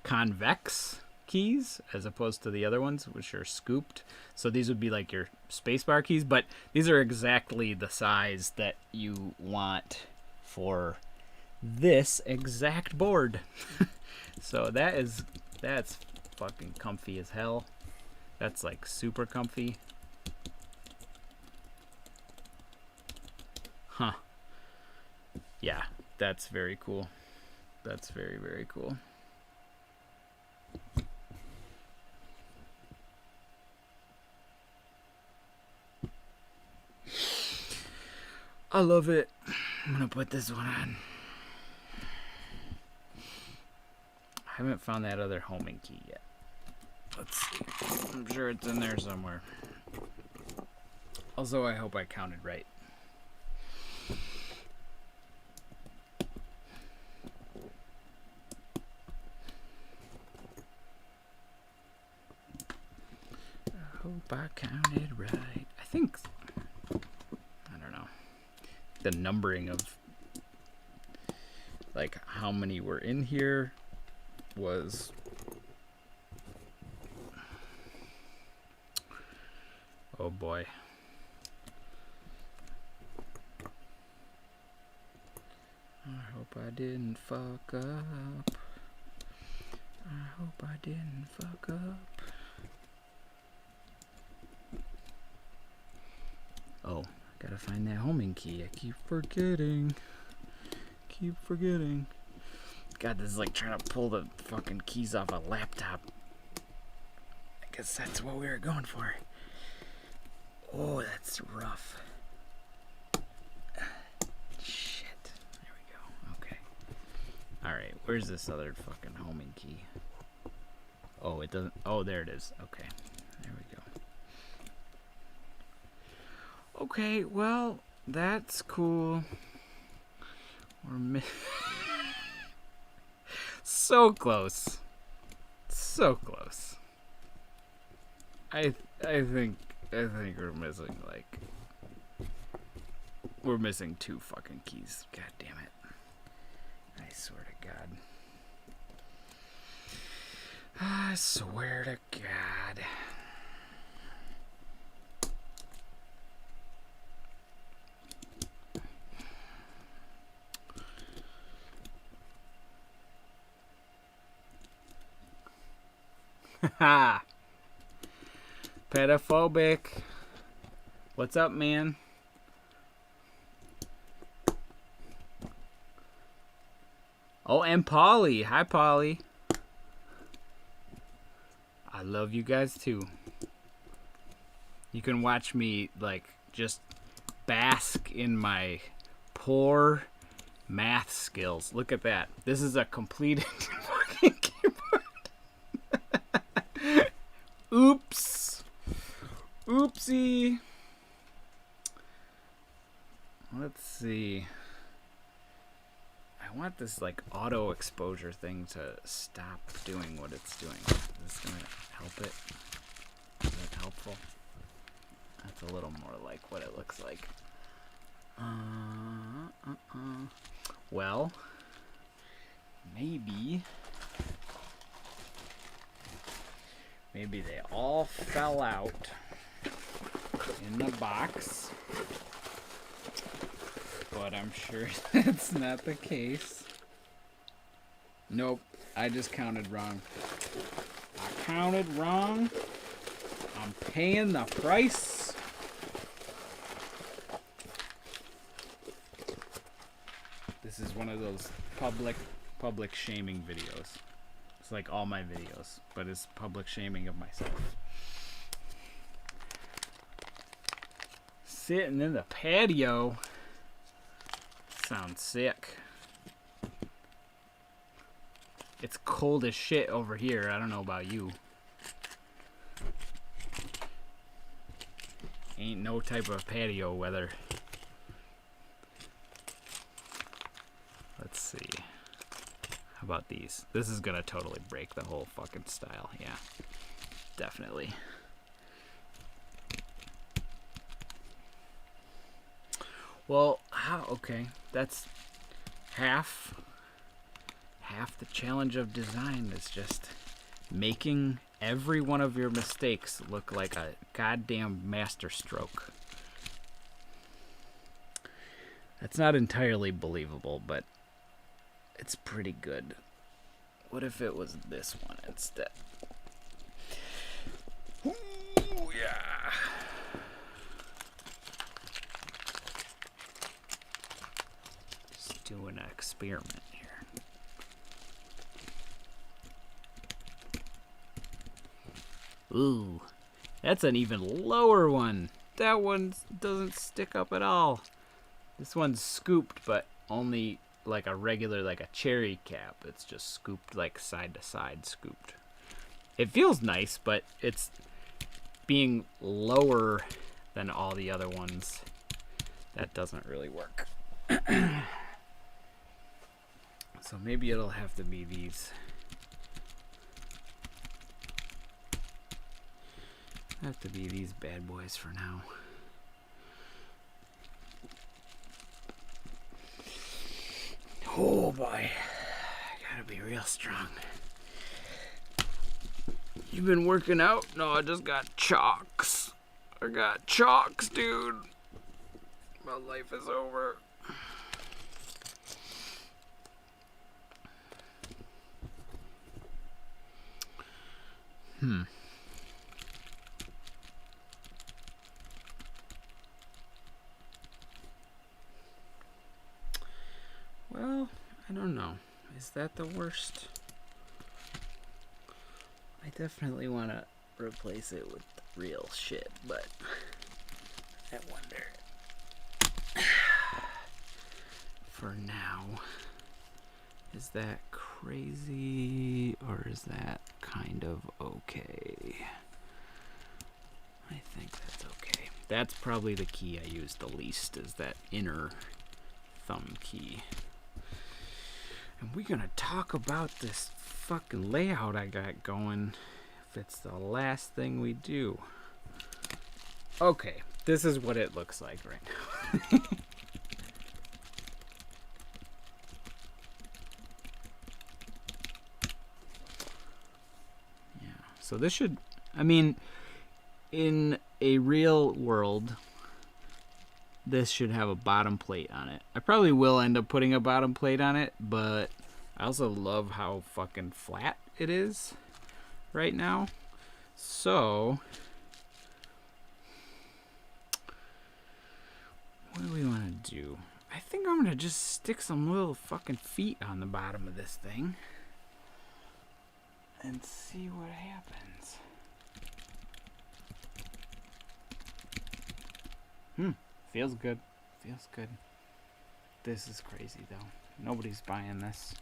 convex keys as opposed to the other ones, which are scooped. So these would be like your spacebar keys, but these are exactly the size that you want for this exact board. So that's fucking comfy as hell. That's like super comfy. Huh. Yeah, that's very cool. That's very, very cool. I love it. I'm gonna put this one on. I haven't found that other homing key yet. Let's see. I'm sure it's in there somewhere. Also, I hope I counted right. I hope I counted right. I think, I don't know, the numbering of like how many were in here was, oh boy. I hope I didn't fuck up. I hope I didn't fuck up. Oh, gotta find that homing key. I keep forgetting. God, this is like trying to pull the fucking keys off a laptop. I guess that's what we were going for. Oh, that's rough. Shit. There we go. Okay. Alright, where's this other fucking homing key? Oh, it doesn't. Oh, there it is. Okay. There we go. Okay, well, that's cool. We're so close. So close. I think we're missing like, we're missing 2 fucking keys. God damn it. I swear to God. I swear to God. Haha. Pedophobic. What's up, man? Oh, and Polly. Hi, Polly. I love you guys too. You can watch me like just bask in my poor math skills. Look at that. This is a completed fucking keyboard. Oops. Oopsie. Let's see. I want this like auto exposure thing to stop doing what it's doing. Is this gonna help it? Is that helpful? That's a little more like what it looks like. Well, maybe they all fell out in the box, but I'm sure that's not the case. Nope, I just counted wrong. I counted wrong. I'm paying the price. This is one of those public shaming videos. It's like all my videos, but it's public shaming of myself. Sitting in the patio sounds sick. It's cold as shit over here. I don't know about you. Ain't no type of patio weather. Let's see. How about these? This is gonna totally break the whole fucking style. Yeah, definitely. Well, okay, that's half the challenge of design is just making every one of your mistakes look like a goddamn masterstroke. That's not entirely believable, but it's pretty good. What if it was this one instead? Ooh, yeah. Just doing an experiment here. Ooh, that's an even lower one. That one doesn't stick up at all. This one's scooped, but only like a regular, like a cherry cap. It's just scooped, like side to side scooped. It feels nice, but it's being lower than all the other ones. That doesn't really work. So maybe it'll have to be these. Have to be these bad boys for now. Oh boy, I gotta be real strong. You been working out? No, I just got chocks. I got chocks, dude. My life is over. Well, I don't know. Is that the worst? I definitely want to replace it with real shit, but I wonder. For now, is that crazy or is that kind of okay? I think that's okay. That's probably the key I use the least, is that inner thumb key. And we're gonna talk about this fucking layout I got going if it's the last thing we do. Okay, this is what it looks like right now. Yeah, so this should, I mean, in a real world, this should have a bottom plate on it. I probably will end up putting a bottom plate on it, but I also love how fucking flat it is right now. So, what do we want to do? I think I'm going to just stick some little fucking feet on the bottom of this thing and see what happens. Feels good. Feels good. This is crazy, though. Nobody's buying this.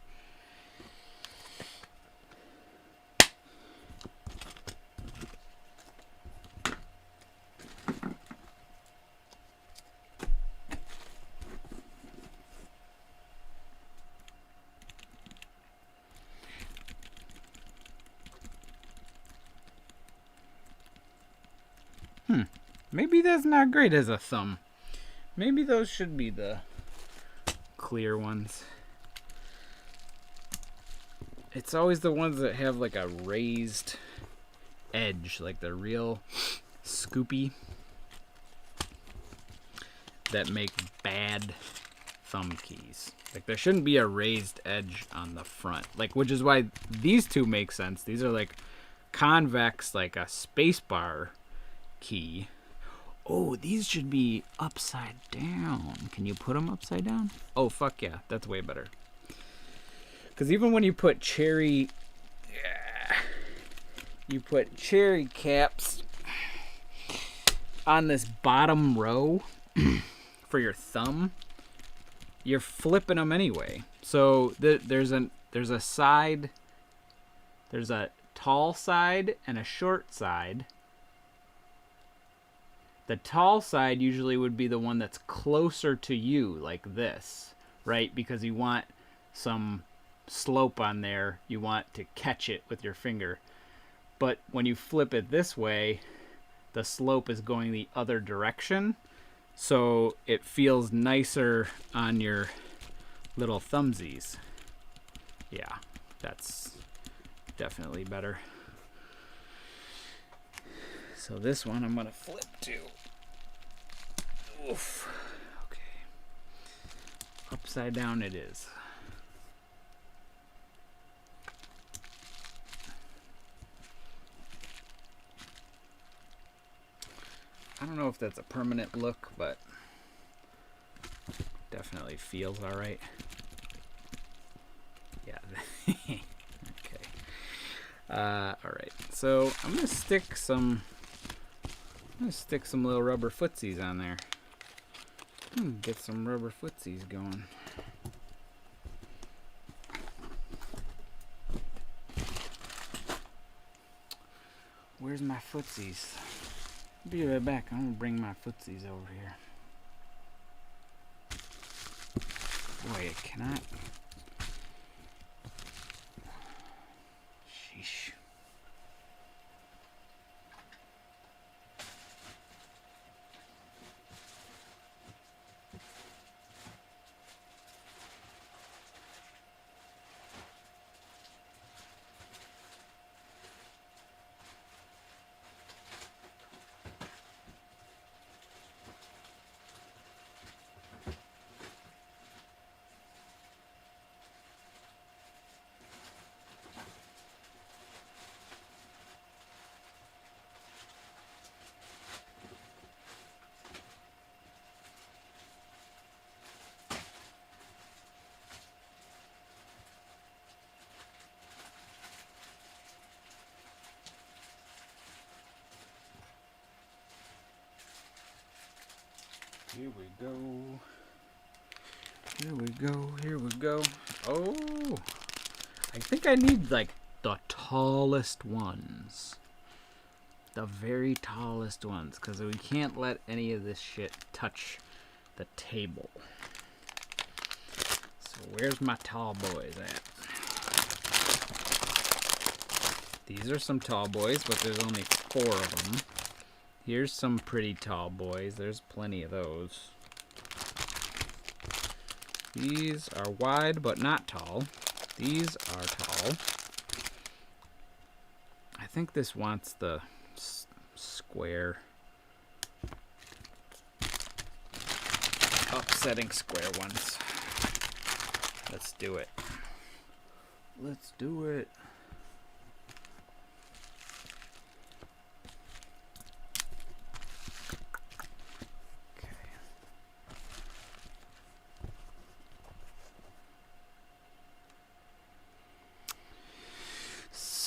Maybe that's not great as a thumb. Maybe those should be the clear ones. It's always the ones that have like a raised edge, like the real scoopy, that make bad thumb keys. Like there shouldn't be a raised edge on the front, like, which is why these two make sense. These are like convex, like a spacebar key. Oh, these should be upside down. Can you put them upside down? Oh, fuck yeah, that's way better. Because even when you put cherry caps on this bottom row for your thumb, you're flipping them anyway. So there's a side, there's a tall side and a short side. The tall side usually would be the one that's closer to you, like this, right? Because you want some slope on there. You want to catch it with your finger. But when you flip it this way, the slope is going the other direction. So it feels nicer on your little thumbsies. Yeah, that's definitely better. So this one I'm gonna flip to. Oof. Okay. Upside down it is. I don't know if that's a permanent look, but definitely feels all right. Yeah. Okay. All right. So I'm gonna stick some little rubber footsies on there. Get some rubber footsies going. Where's my footsies? I'll be right back. I'm gonna bring my footsies over here. Boy, I cannot. Sheesh. Here we go. Here we go. Here we go. Oh, I think I need like the tallest ones. The very tallest ones, because we can't let any of this shit touch the table. So where's my tall boys at? These are some tall boys, but there's only 4 of them. Here's some pretty tall boys. There's plenty of those. These are wide but not tall. These are tall. I think this wants the square, upsetting square ones. Let's do it. Let's do it.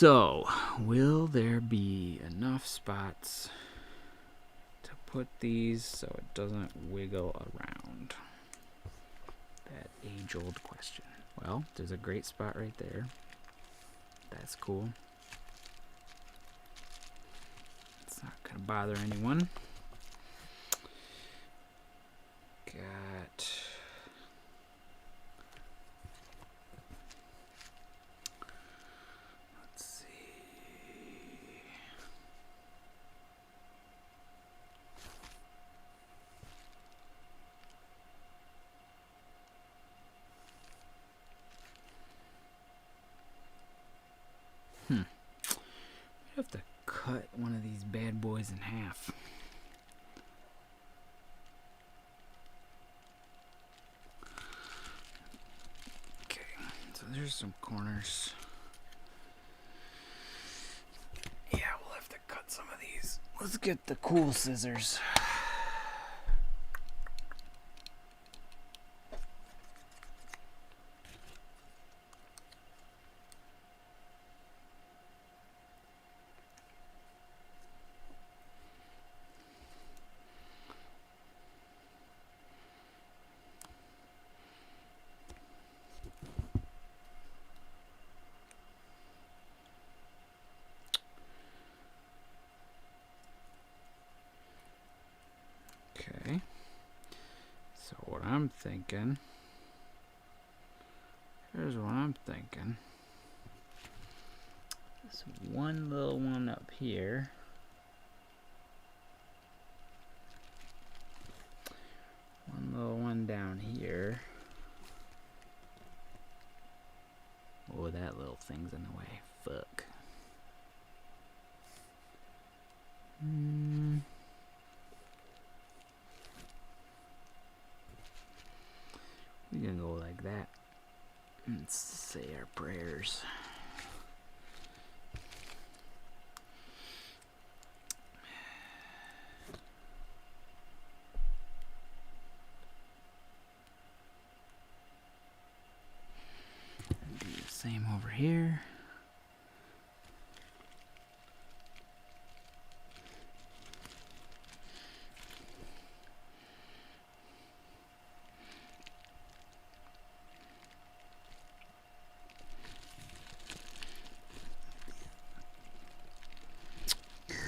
So, will there be enough spots to put these so it doesn't wiggle around? That age-old question. Well, there's a great spot right there. That's cool. It's not going to bother anyone. Got... boys in half. Okay, so there's some corners. Yeah, we'll have to cut some of these. Let's get the cool scissors. Okay, so what I'm thinking, here's what I'm thinking. This one little one up here, one little one down here. Oh, that little thing's in the way. Fuck. We're gonna go like that. Let's say our prayers. Do the same over here.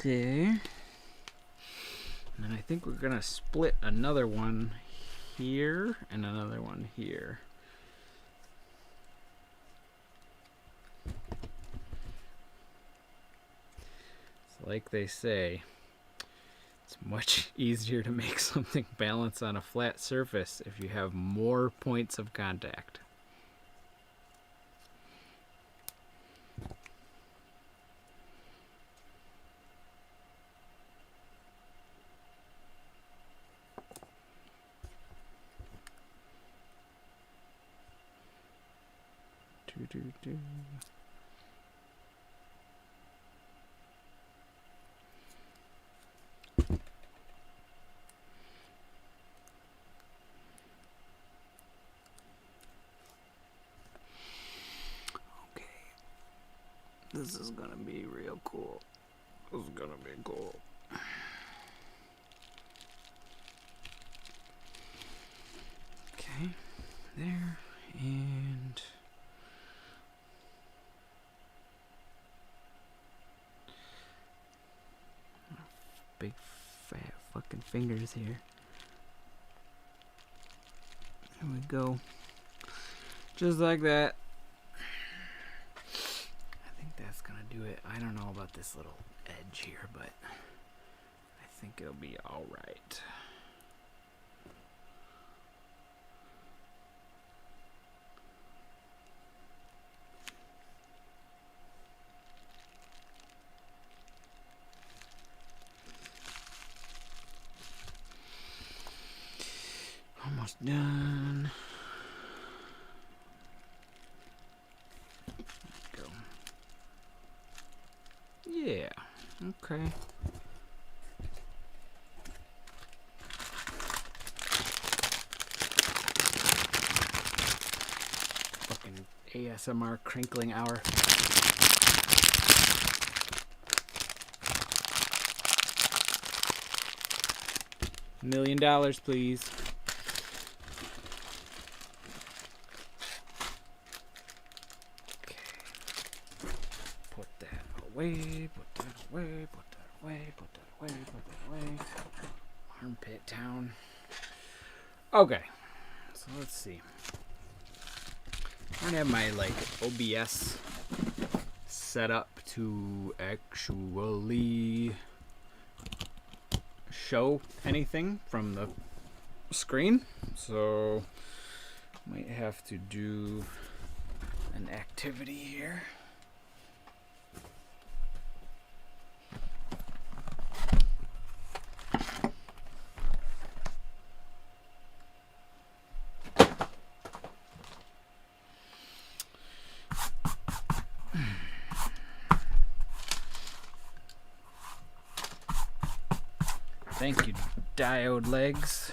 Okay, and I think we're gonna split another one here and another one here. So like they say, it's much easier to make something balance on a flat surface if you have more points of contact. Okay, this is gonna be real cool. This is gonna be cool. Okay, there, and big fat fucking fingers here. There we go. Just like that. I think that's gonna do it. I don't know about this little edge here, but I think it'll be alright. Almost done. Go. Yeah. Okay. Fucking ASMR crinkling hour. $1 million, please. Away, put that away, put that away, put that away, put that away. Armpit town. Okay, so let's see. I don't have my like OBS set up to actually show anything from the screen, so might have to do an activity here. Thank you, diode legs.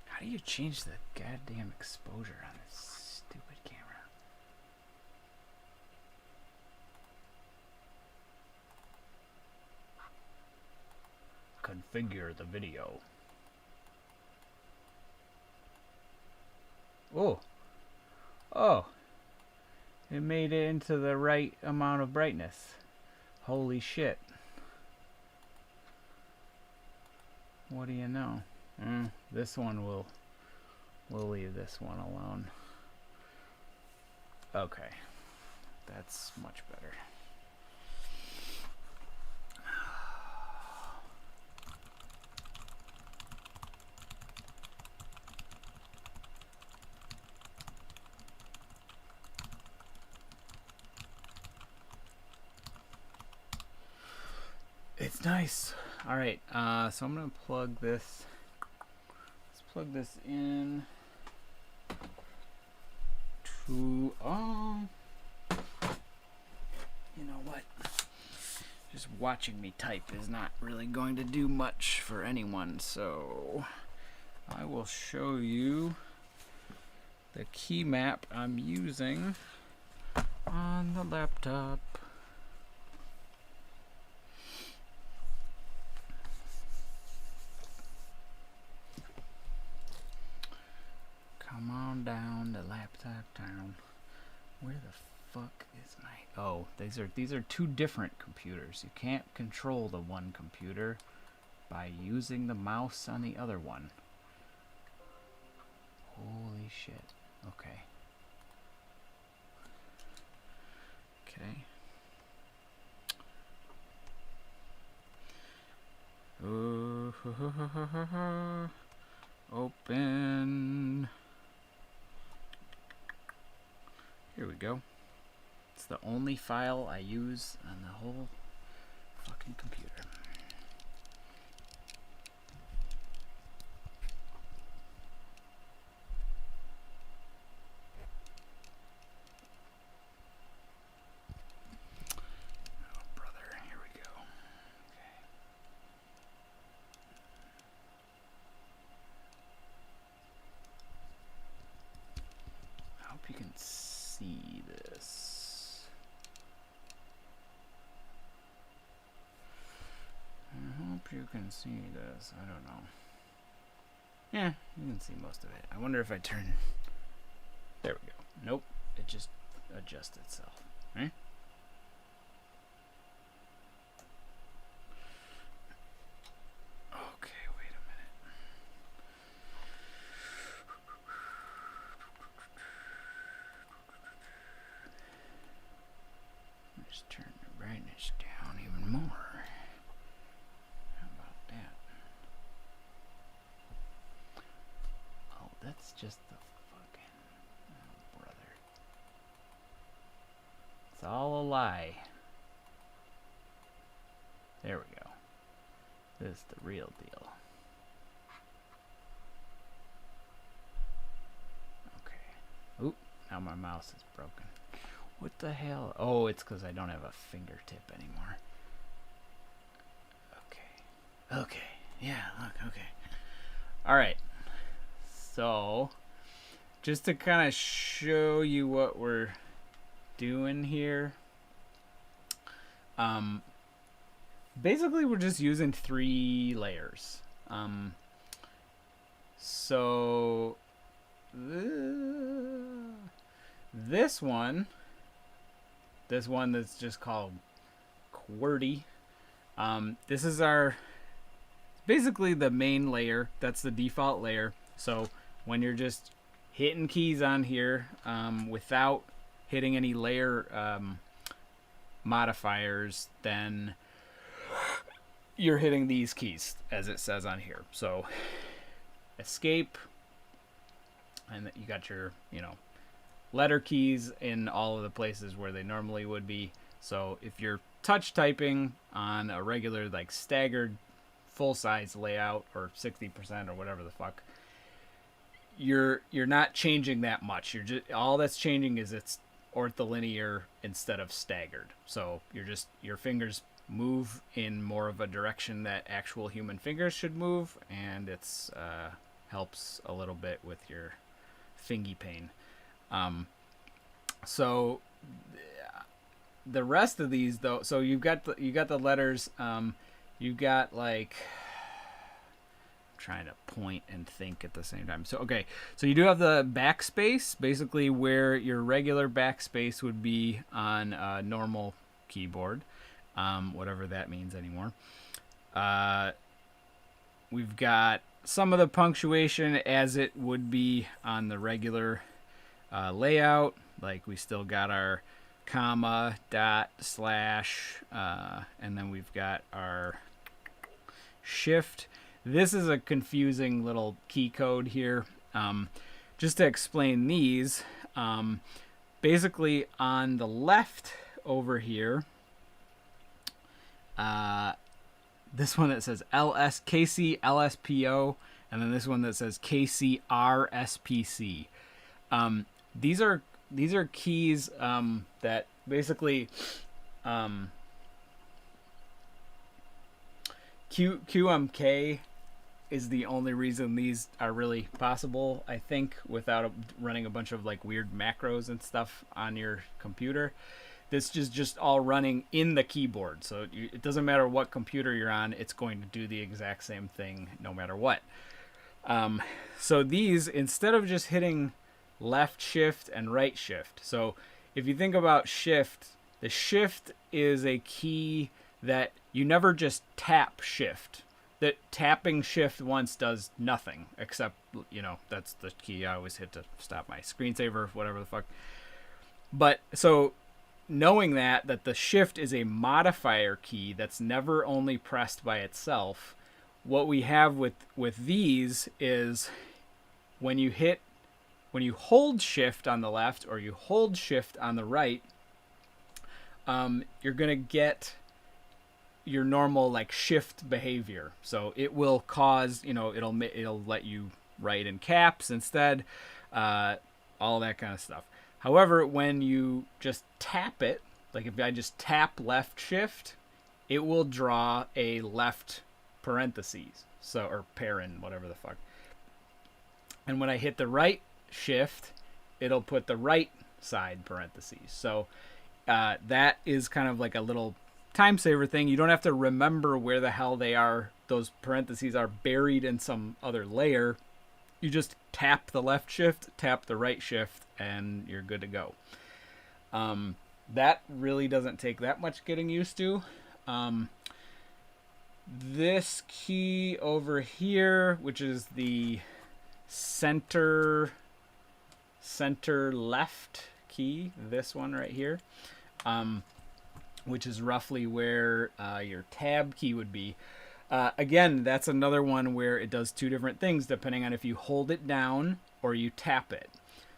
How do you change the goddamn exposure on this stupid camera? Configure the video. Oh. Oh. It made it into the right amount of brightness. Holy shit. What do you know? This one we'll leave this one alone. Okay. That's much better. It's nice. All right, so I'm gonna plug this. Let's plug this in to. You know what? Just watching me type is not really going to do much for anyone, so I will show you the key map I'm using on the laptop. Come on down to laptop town. Where the fuck is my... Oh, these are two different computers. You can't control the one computer by using the mouse on the other one. Holy shit. Okay. Okay. Open. Here we go. It's the only file I use on the whole fucking computer. Oh, brother, here we go. Okay. I hope you can see this. I hope you can see this. I don't know. Yeah, you can see most of it. I wonder if I turn... There we go. Nope. It just adjusts itself. Right? Okay, wait a minute. Let's turn the brightness down even more. How about that? Oh, that's just the fucking... Oh, brother. It's all a lie. There we go. This is the real deal. Okay. Oop, now my mouse is broken. What the hell? Oh, it's because I don't have a fingertip anymore. Okay. Okay. Yeah, look, okay. Alright. So, just to kind of show you what we're doing here. Basically, we're just using 3 layers. So, this one that's just called QWERTY. This is basically the main layer. That's the default layer. So when you're just hitting keys on here without hitting any layer modifiers, then you're hitting these keys as it says on here. So escape, and you got your, letter keys in all of the places where they normally would be. So if you're touch typing on a regular, like, staggered full size layout or 60% or whatever the fuck, you're not changing that much. You're just, all that's changing is it's ortholinear instead of staggered. So your fingers move in more of a direction that actual human fingers should move, and it's helps a little bit with your fingy pain. So the rest of these though, so you got the letters, you've got like, trying to point and think at the same time. So okay, so you do have the backspace, basically where your regular backspace would be on a normal keyboard, whatever that means anymore. We've got some of the punctuation as it would be on the regular layout. Like we still got our comma, dot, slash, and then we've got our shift. This is a confusing little key code here. Just to explain these, basically on the left over here, this one that says KC LSPO, and then this one that says KC RSPC. These are keys that basically QMK is the only reason these are really possible, I think, without running a bunch of like weird macros and stuff on your computer. This is just all running in the keyboard, so it doesn't matter what computer you're on, it's going to do the exact same thing no matter what. So these, instead of just hitting left shift and right shift, so if you think about shift, the shift is a key that you never just tap shift. That tapping shift once does nothing, except, you know, that's the key I always hit to stop my screensaver, whatever the fuck. But so knowing that the shift is a modifier key that's never only pressed by itself, what we have with these is when you hold shift on the left or you hold shift on the right, you're gonna get your normal like shift behavior. So it will cause, you know, it'll let you write in caps instead, all that kind of stuff. However, when you just tap it, like if I just tap left shift, it will draw a left parentheses, so, or paren, whatever the fuck. And when I hit the right shift, it'll put the right side parentheses. So that is kind of like a little time saver thing. You don't have to remember where the hell they are. Those parentheses are buried in some other layer. You just tap the left shift, tap the right shift, and you're good to go. That really doesn't take that much getting used to. This key over here, which is the center left key, this one right here, which is roughly where your tab key would be. Again, that's another one where it does two different things depending on if you hold it down or you tap it.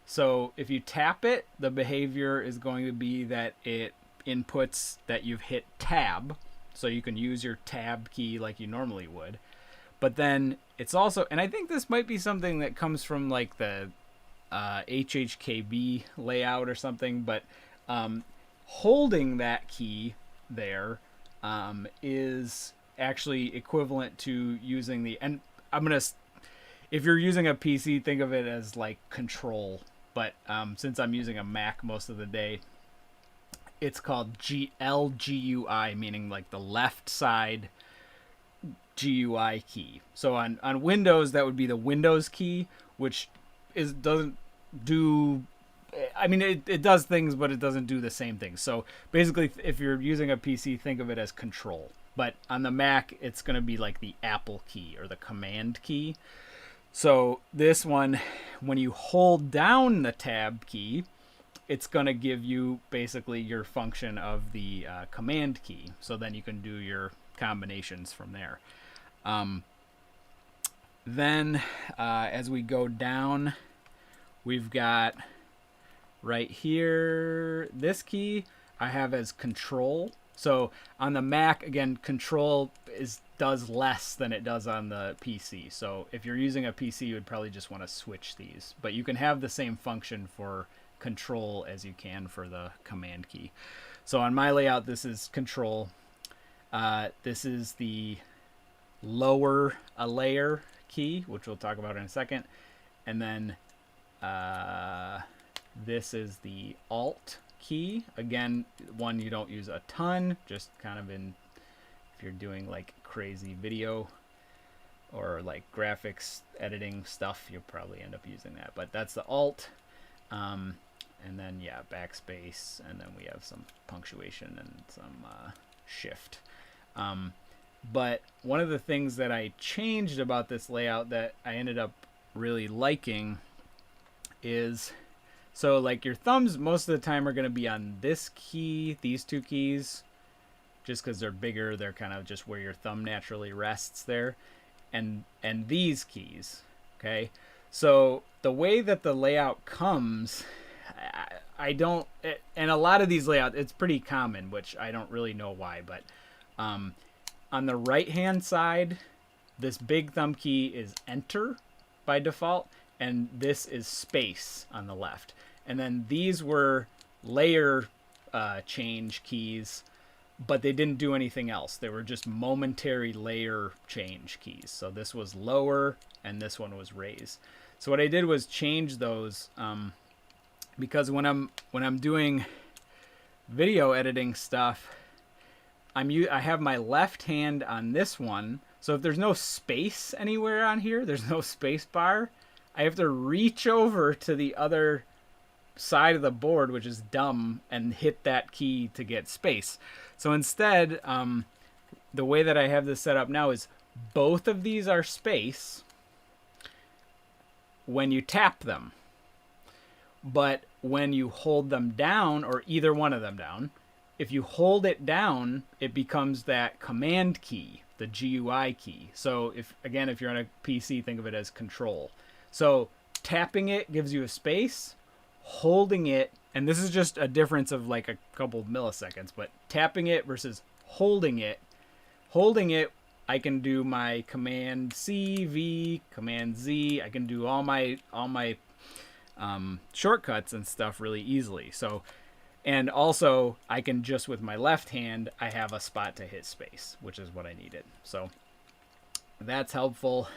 So if you tap it, the behavior is going to be that it inputs that you've hit tab, so you can use your tab key like you normally would. But then it's also, and I think this might be something that comes from like the HHKB layout or something, but holding that key there is actually equivalent to using the, and if you're using a PC, think of it as like control, but since I'm using a Mac most of the day, it's called LGUI, meaning like the left side GUI key. So on Windows, that would be the Windows key, which doesn't do, I mean, it does things, but it doesn't do the same thing. So basically, if you're using a PC, think of it as control. But on the Mac, it's going to be like the Apple key or the command key. So this one, when you hold down the tab key, it's going to give you basically your function of the command key. So then you can do your combinations from there. Then as we go down, we've got right here, this key I have as control. So on the Mac, again, control does less than it does on the PC. So if you're using a PC, you would probably just want to switch these. But you can have the same function for control as you can for the command key. So on my layout, this is control. This is the lower a layer key, which we'll talk about in a second. And then this is the alt key. Again, one you don't use a ton, just kind of in if you're doing like crazy video or like graphics editing stuff, you'll probably end up using that. But that's the alt. And then, yeah, backspace, and then we have some punctuation and some shift. But one of the things that I changed about this layout that I ended up really liking is, so like your thumbs most of the time are going to be on this key, these two keys, just because they're bigger. They're kind of just where your thumb naturally rests there. And these keys, okay? So the way that the layout comes, I don't, and a lot of these layouts, it's pretty common, which I don't really know why, but on the right hand side, this big thumb key is enter by default, and this is space on the left. And then these were layer change keys, but they didn't do anything else. They were just momentary layer change keys. So this was lower and this one was raise. So what I did was change those because when I'm doing video editing stuff, I have my left hand on this one. So if there's no space anywhere on here, there's no space bar, I have to reach over to the other side of the board, which is dumb, and hit that key to get space. So instead, the way that I have this set up now is both of these are space when you tap them. But when you hold them down, or either one of them down, if you hold it down, it becomes that command key, the GUI key. So if you're on a PC, think of it as control. So tapping it gives you a space, holding it, and this is just a difference of like a couple milliseconds, but tapping it versus holding it, I can do my command C, V, command Z. I can do all my shortcuts and stuff really easily. So, and also I can just with my left hand, I have a spot to hit space, which is what I needed. So that's helpful.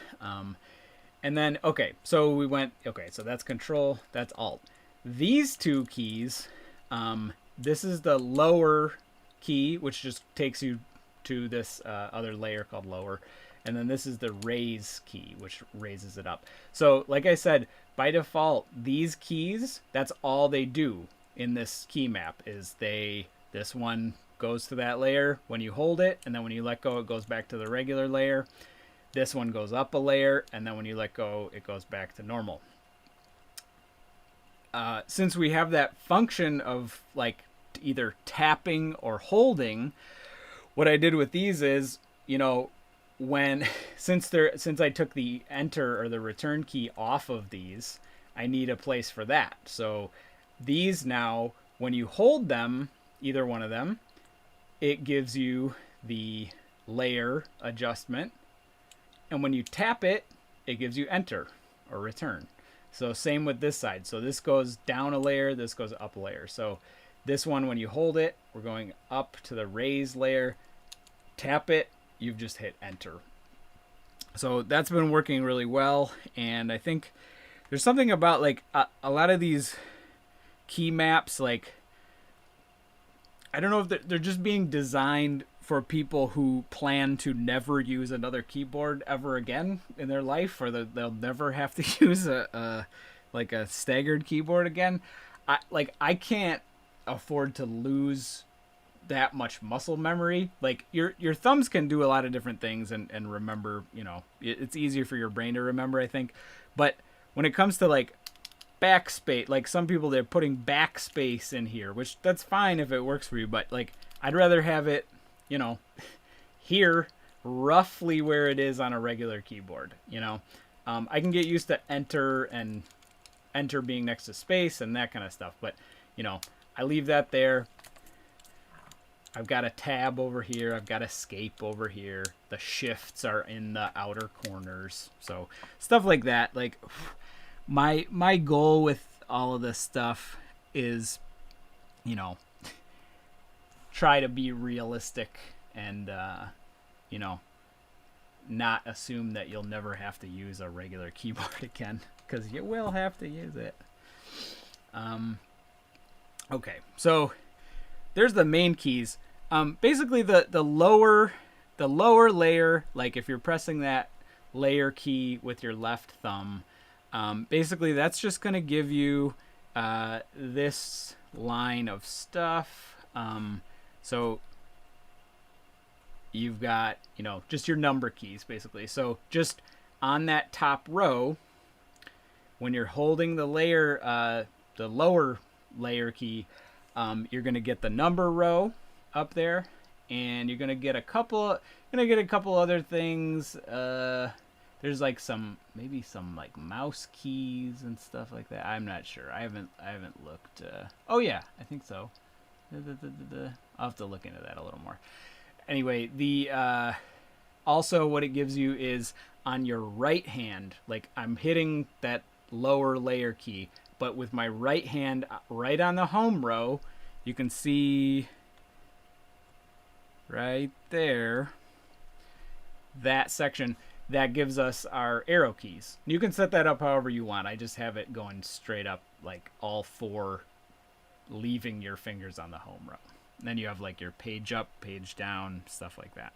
And then, okay, so so that's control, that's alt. These two keys, this is the lower key, which just takes you to this other layer called lower. And then this is the raise key, which raises it up. So like I said, by default, these keys, that's all they do in this key map is this one goes to that layer when you hold it, and then when you let go, it goes back to the regular layer. This one goes up a layer, and then when you let go, it goes back to normal. Since we have that function of like either tapping or holding, what I did with these is, since I took the enter or the return key off of these, I need a place for that. So these now, when you hold them, either one of them, it gives you the layer adjustment. And when you tap it, it gives you enter or return. So same with this side. So this goes down a layer, this goes up a layer. So this one, when you hold it, we're going up to the raise layer. Tap it, you've just hit enter. So that's been working really well. And I think there's something about like a lot of these key maps, like, I don't know if they're just being designed for people who plan to never use another keyboard ever again in their life, or they'll never have to use a staggered keyboard again. I can't afford to lose that much muscle memory. Like your thumbs can do a lot of different things and remember, it's easier for your brain to remember, I think. But when it comes to like backspace, like some people, they're putting backspace in here, which that's fine if it works for you, but like I'd rather have it, here roughly where it is on a regular keyboard. I can get used to enter being next to space and that kind of stuff, but I leave that there. I've got a tab over here. I've got escape over here. The shifts are in the outer corners. So stuff like that. Like my goal with all of this stuff is, you know, try to be realistic and, you know, not assume that you'll never have to use a regular keyboard again, because you will have to use it. Okay, so there's the main keys. Basically the lower layer, like if you're pressing that layer key with your left thumb, basically that's just going to give you this line of stuff. So you've got, you know, just your number keys basically. So just on that top row, when you're holding the layer, the lower layer key, you're going to get the number row up there, and you're going to get a couple other things. There's like maybe some like mouse keys and stuff like that. I'm not sure. I haven't looked. Oh yeah, I think so. I'll have to look into that a little more. Anyway, the also what it gives you is on your right hand, like I'm hitting that lower layer key, but with my right hand right on the home row, you can see right there, that section, that gives us our arrow keys. You can set that up however you want. I just have it going straight up, like all four, leaving your fingers on the home row. And then you have like your page up, page down, stuff like that.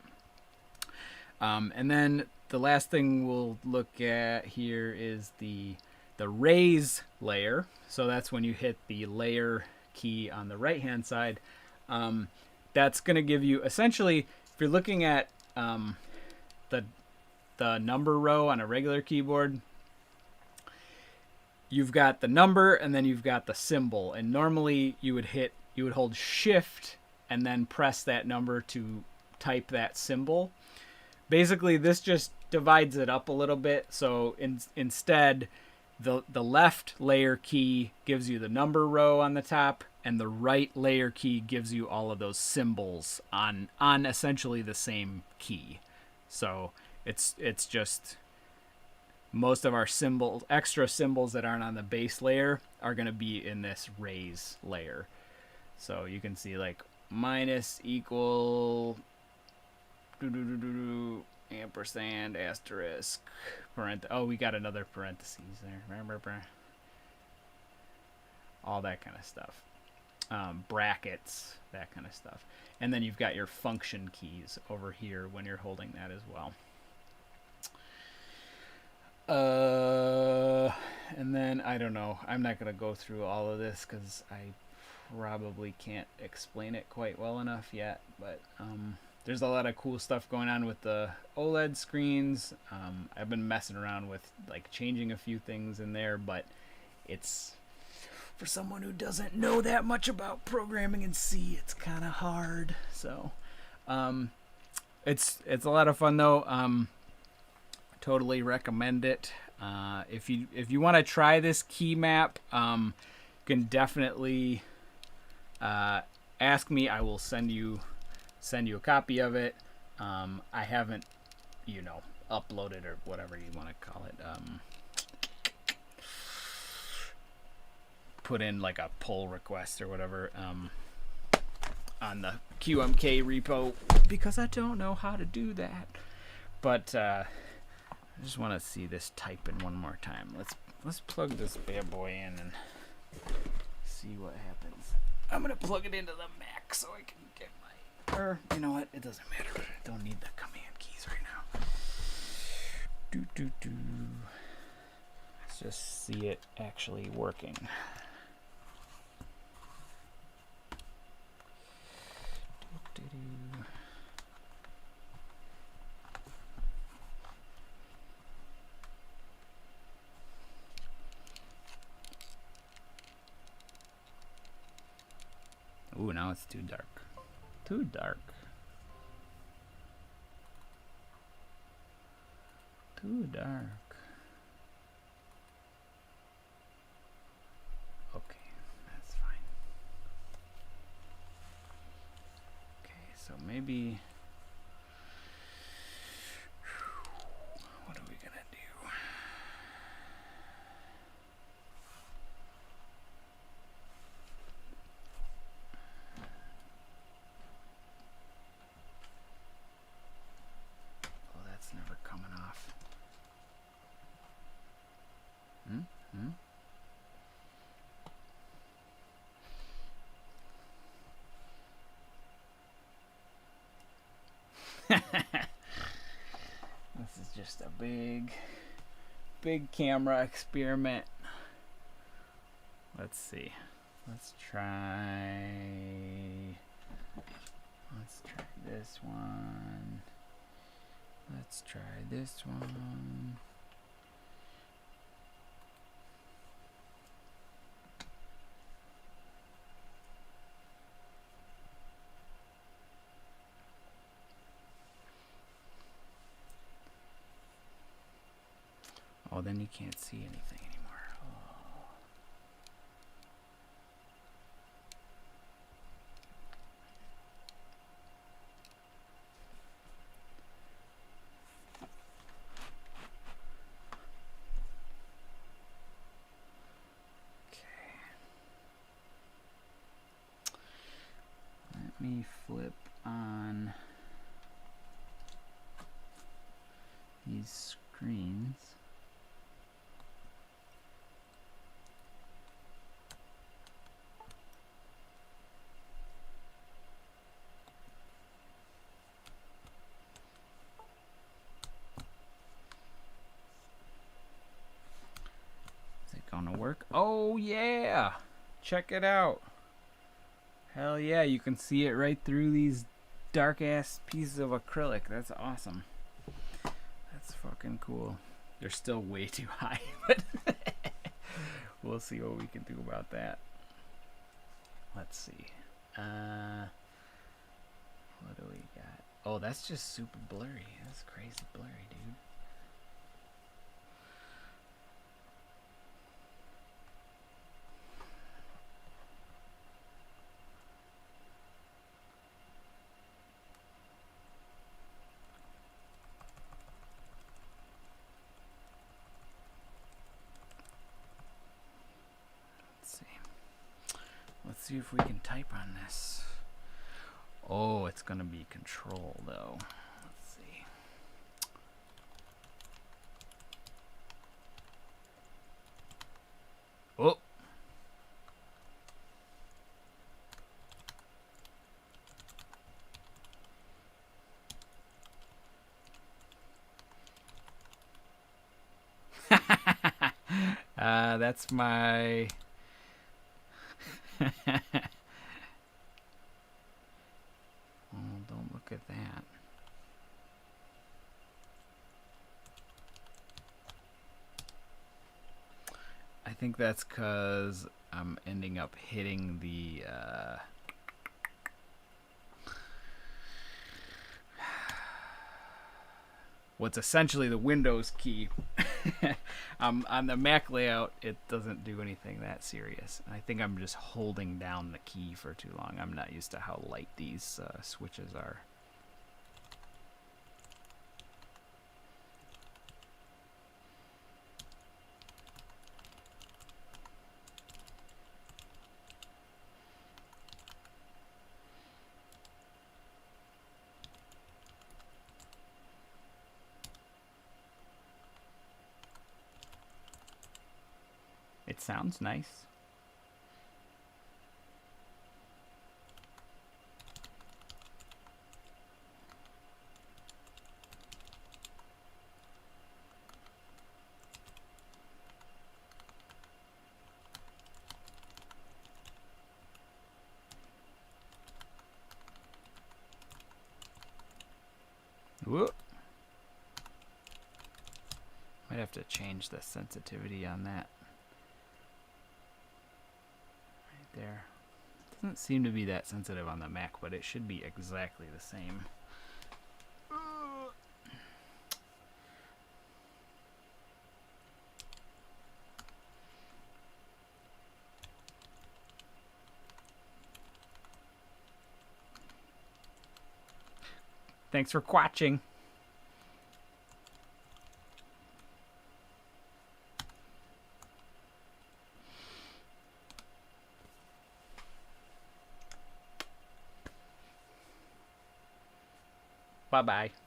And then the last thing we'll look at here is the raise layer. So that's when you hit the layer key on the right hand side. That's going to give you, essentially, if you're looking at the number row on a regular keyboard, you've got the number and then you've got the symbol. And normally you would hold shift and then press that number to type that symbol. Basically, this just divides it up a little bit. So instead, the left layer key gives you the number row on the top, and the right layer key gives you all of those symbols on essentially the same key. So it's just most of our symbols, extra symbols that aren't on the base layer, are going to be in this raise layer. So you can see like minus, equal, ampersand, asterisk, oh, we got another parentheses there, all that kind of stuff, brackets, that kind of stuff. And then you've got your function keys over here when you're holding that as well. And then I don't know, I'm not going to go through all of this because I probably can't explain it quite well enough yet, but there's a lot of cool stuff going on with the OLED screens. I've been messing around with like changing a few things in there, but it's, for someone who doesn't know that much about programming in C, it's kind of hard. So it's a lot of fun though. Totally recommend it. If you want to try this key map, you can definitely ask me. I will send you a copy of it. I haven't, uploaded or whatever you want to call it. Put in like a pull request or whatever on the QMK repo, because I don't know how to do that. But I just want to see this typing one more time. Let's plug this bad boy in and see what happens. I'm gonna plug it into the Mac so I can get my, or you know what? It doesn't matter. I don't need the command keys right now. Let's just see it actually working. Ooh, now it's too dark. Too dark. Too dark. Okay, that's fine. Okay. maybe... What are we gonna do? Oh, that's never coming off. This is just a big camera experiment. Let's see. Let's try this one. Let's try this one. Oh, then you can't see anything anymore. Oh. Okay. Let me flip on these screens. Gonna work. Oh yeah, check it out. Hell yeah, you can see it right through these dark ass pieces of acrylic. That's awesome. That's fucking cool. They're still way too high, but we'll see what we can do about that. Let's see. What do we got? Oh, that's just super blurry. That's crazy blurry, dude. Let's see if we can type on this. Oh, it's gonna be control though. Let's see. Oh. That's my... Oh, don't look at that. I think that's because I'm ending up hitting the what's essentially the Windows key. On the Mac layout, it doesn't do anything that serious. I think I'm just holding down the key for too long. I'm not used to how light these switches are. It sounds nice. Whoop. Might have to change the sensitivity on that. There. Doesn't seem to be that sensitive on the Mac, but it should be exactly the same. Thanks for watching. Bye-bye.